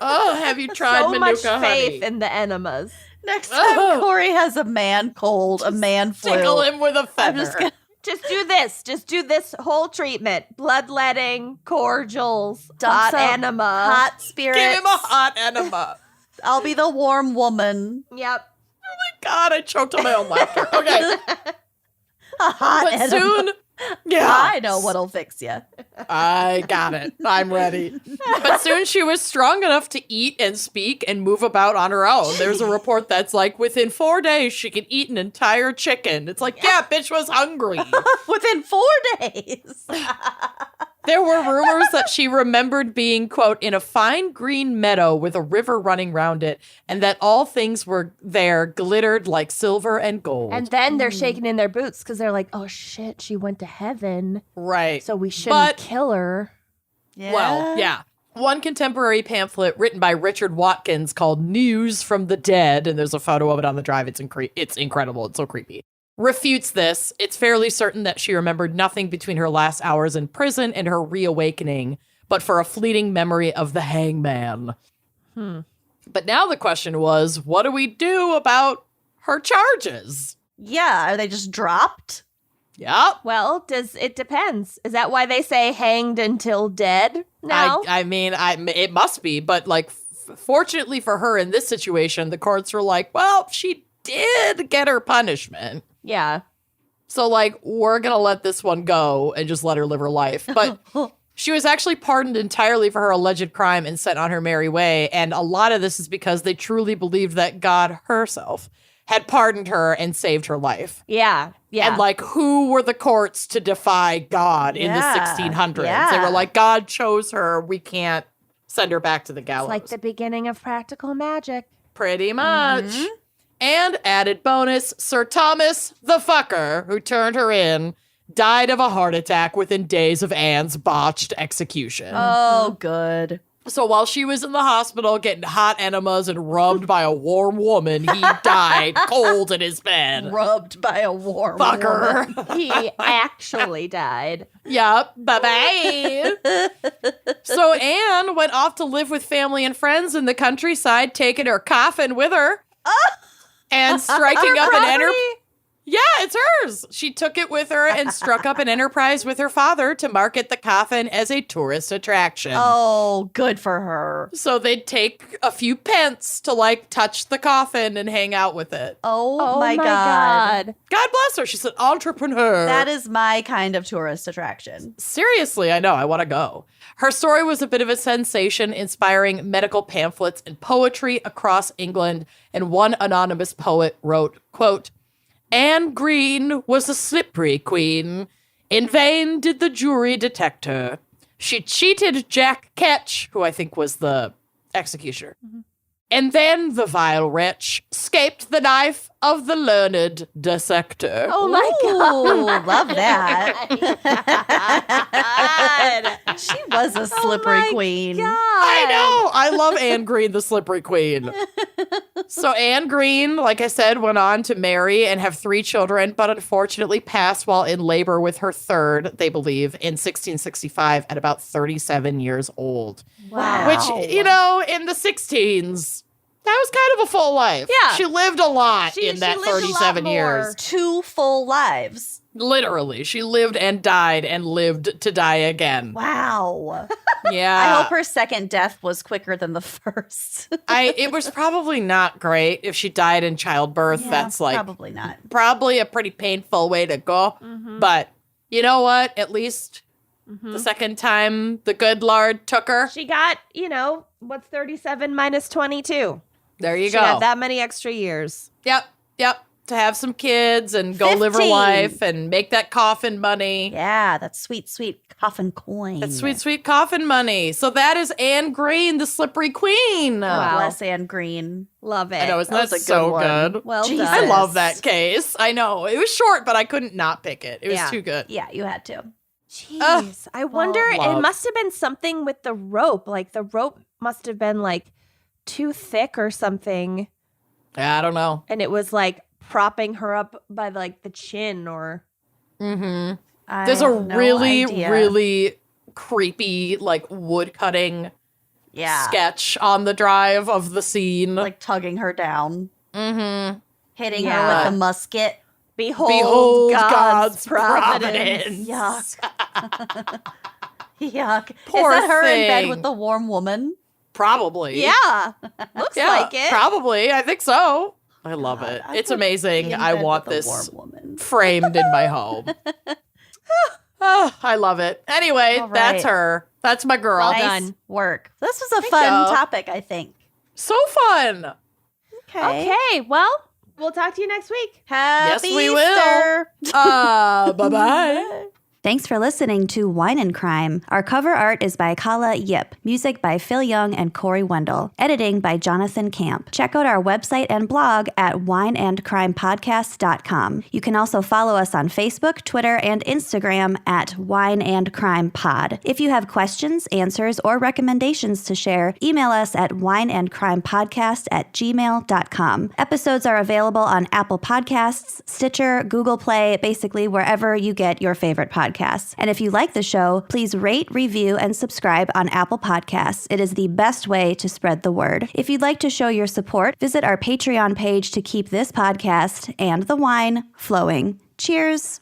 Oh, have you tried So Manuka much honey? faith in the enemas. Next time Corey has a man cold, a man flu. Tickle him with a feather. I'm just gonna Just do this. Just do this whole treatment. Bloodletting, cordials, dump hot some enema. hot spirits. Give him a hot enema. I'll be the warm woman. Yep. Oh my god, I choked on my own laughter. Okay. A hot But enema. soon, yeah. I know what'll fix you. I got it. I'm ready. But soon she was strong enough to eat and speak and move about on her own. There's a report that's like within 4 days she could eat an entire chicken. It's like, yeah, bitch was hungry. Within 4 days. There were rumors that she remembered being, quote, in a fine green meadow with a river running round it, and that all things were there glittered like silver and gold. And then they're shaking in their boots because they're like, oh shit, she went to heaven. Right. So we shouldn't kill her. Yeah. Well, yeah. One contemporary pamphlet written by Richard Watkins called News from the Dead, and there's a photo of it on the drive. It's incredible. It's so creepy. Refutes this. It's fairly certain that she remembered nothing between her last hours in prison and her reawakening, but for a fleeting memory of the hangman. But now the question was, what do we do about her charges? Yeah. Are they just dropped? Yep. Well, it depends. Is that why they say hanged until dead now? I mean, it must be, but like, fortunately for her in this situation, the courts were like, well, she did get her punishment. Yeah. So, like, we're going to let this one go and just let her live her life. But she was actually pardoned entirely for her alleged crime and sent on her merry way. And a lot of this is because they truly believed that God herself had pardoned her and saved her life. Yeah. Yeah. And, like, who were the courts to defy God in the Yeah. 1600s? Yeah. They were like, God chose her. We can't send her back to the It's gallows. like the beginning of practical magic. Pretty much. And added bonus, Sir Thomas the fucker who turned her in died of a heart attack within days of Anne's botched execution. Oh, good. So while she was in the hospital getting hot enemas and rubbed by a warm woman, he died cold in his bed. Rubbed by a warm Fucker. woman. He actually died. Yup. Bye-bye. So Anne went off to live with family and friends in the countryside, taking her coffin with her. And striking up an enterprise. Yeah, it's hers. She took it with her and struck up an enterprise with her father to market the coffin as a tourist attraction. Oh, good for her. So they'd take a few pence to, like, touch the coffin and hang out with it. Oh, my God. God bless her. She's an entrepreneur. That is my kind of tourist attraction. Seriously, I know. I want to go. Her story was a bit of a sensation, inspiring medical pamphlets and poetry across England. And one anonymous poet wrote, quote, Anne Green was a slippery queen. In vain did the jury detect her. She cheated Jack Ketch, who I think was the executioner. And then the vile wretch scaped the knife of the learned dissector. Oh my Ooh, love that. God. She was a slippery queen. I know. I love Anne Green, the slippery queen. So Anne Green, like I said, went on to marry and have 3 children, but unfortunately passed while in labor with her third, they believe, in 1665 at about 37 years old. Wow. Which, you know, in the 16s, that was kind of a full life. Yeah. She lived a lot She in that lived a lot 37 years. more. 2 full lives. Literally. She lived and died and lived to die again. Wow. Yeah. I hope her second death was quicker than the first. It was probably not great if she died in childbirth. Yeah, That's like probably not. probably a pretty painful way to go. But you know what? At least the second time the good Lord took her. She got, what's 37 minus 22? There you She go. got that many extra years. Yep. to have some kids and go live her 50. life and make that coffin money. Yeah, that sweet, sweet coffin coin. That sweet, sweet coffin money. So that is Anne Green, the Slippery Queen. God bless Anne Green. Love it. I know, isn't That that was a so good one. good? Well Jesus. done. I love that case. I know. It was short, but I couldn't not pick it. It was Yeah. too good. Yeah, you had to. Jeez. I wonder, love. it must have been something with the rope. Like the rope must have been like too thick or something. Yeah, I don't know. And it was like propping her up by like the chin or. Mm-hmm. I There's a have no really, idea. really creepy, like, wood cutting yeah, sketch on the drive of the scene. like tugging her down, Mm-hmm. hitting Yeah. her with a musket. Behold, God's providence. Yuck. Yuck. Poor Is that her in bed thing. with the warm woman? Probably. Yeah. Looks Yeah, like it. probably. I think so. I love it. I It's would amazing. be in I bed want with a this warm woman. framed in my home. Oh, I love it. Anyway, All right. that's her. That's my girl. Well Nice done. work. This was a fun you. topic, I think. So fun. Okay. Well, we'll talk to you next week. Happy Yes, we will. Easter. Bye-bye. Thanks for listening to Wine and Crime. Our cover art is by Kala Yip, music by Phil Young and Corey Wendell, editing by Jonathan Camp. Check out our website and blog at wineandcrimepodcast.com. You can also follow us on Facebook, Twitter, and Instagram at Wine and Crime Pod. If you have questions, answers, or recommendations to share, email us at wineandcrimepodcast@gmail.com. Episodes are available on Apple Podcasts, Stitcher, Google Play, basically wherever you get your favorite podcasts. And if you like the show, please rate, review, and subscribe on Apple Podcasts. It is the best way to spread the word. If you'd like to show your support, visit our Patreon page to keep this podcast and the wine flowing. Cheers.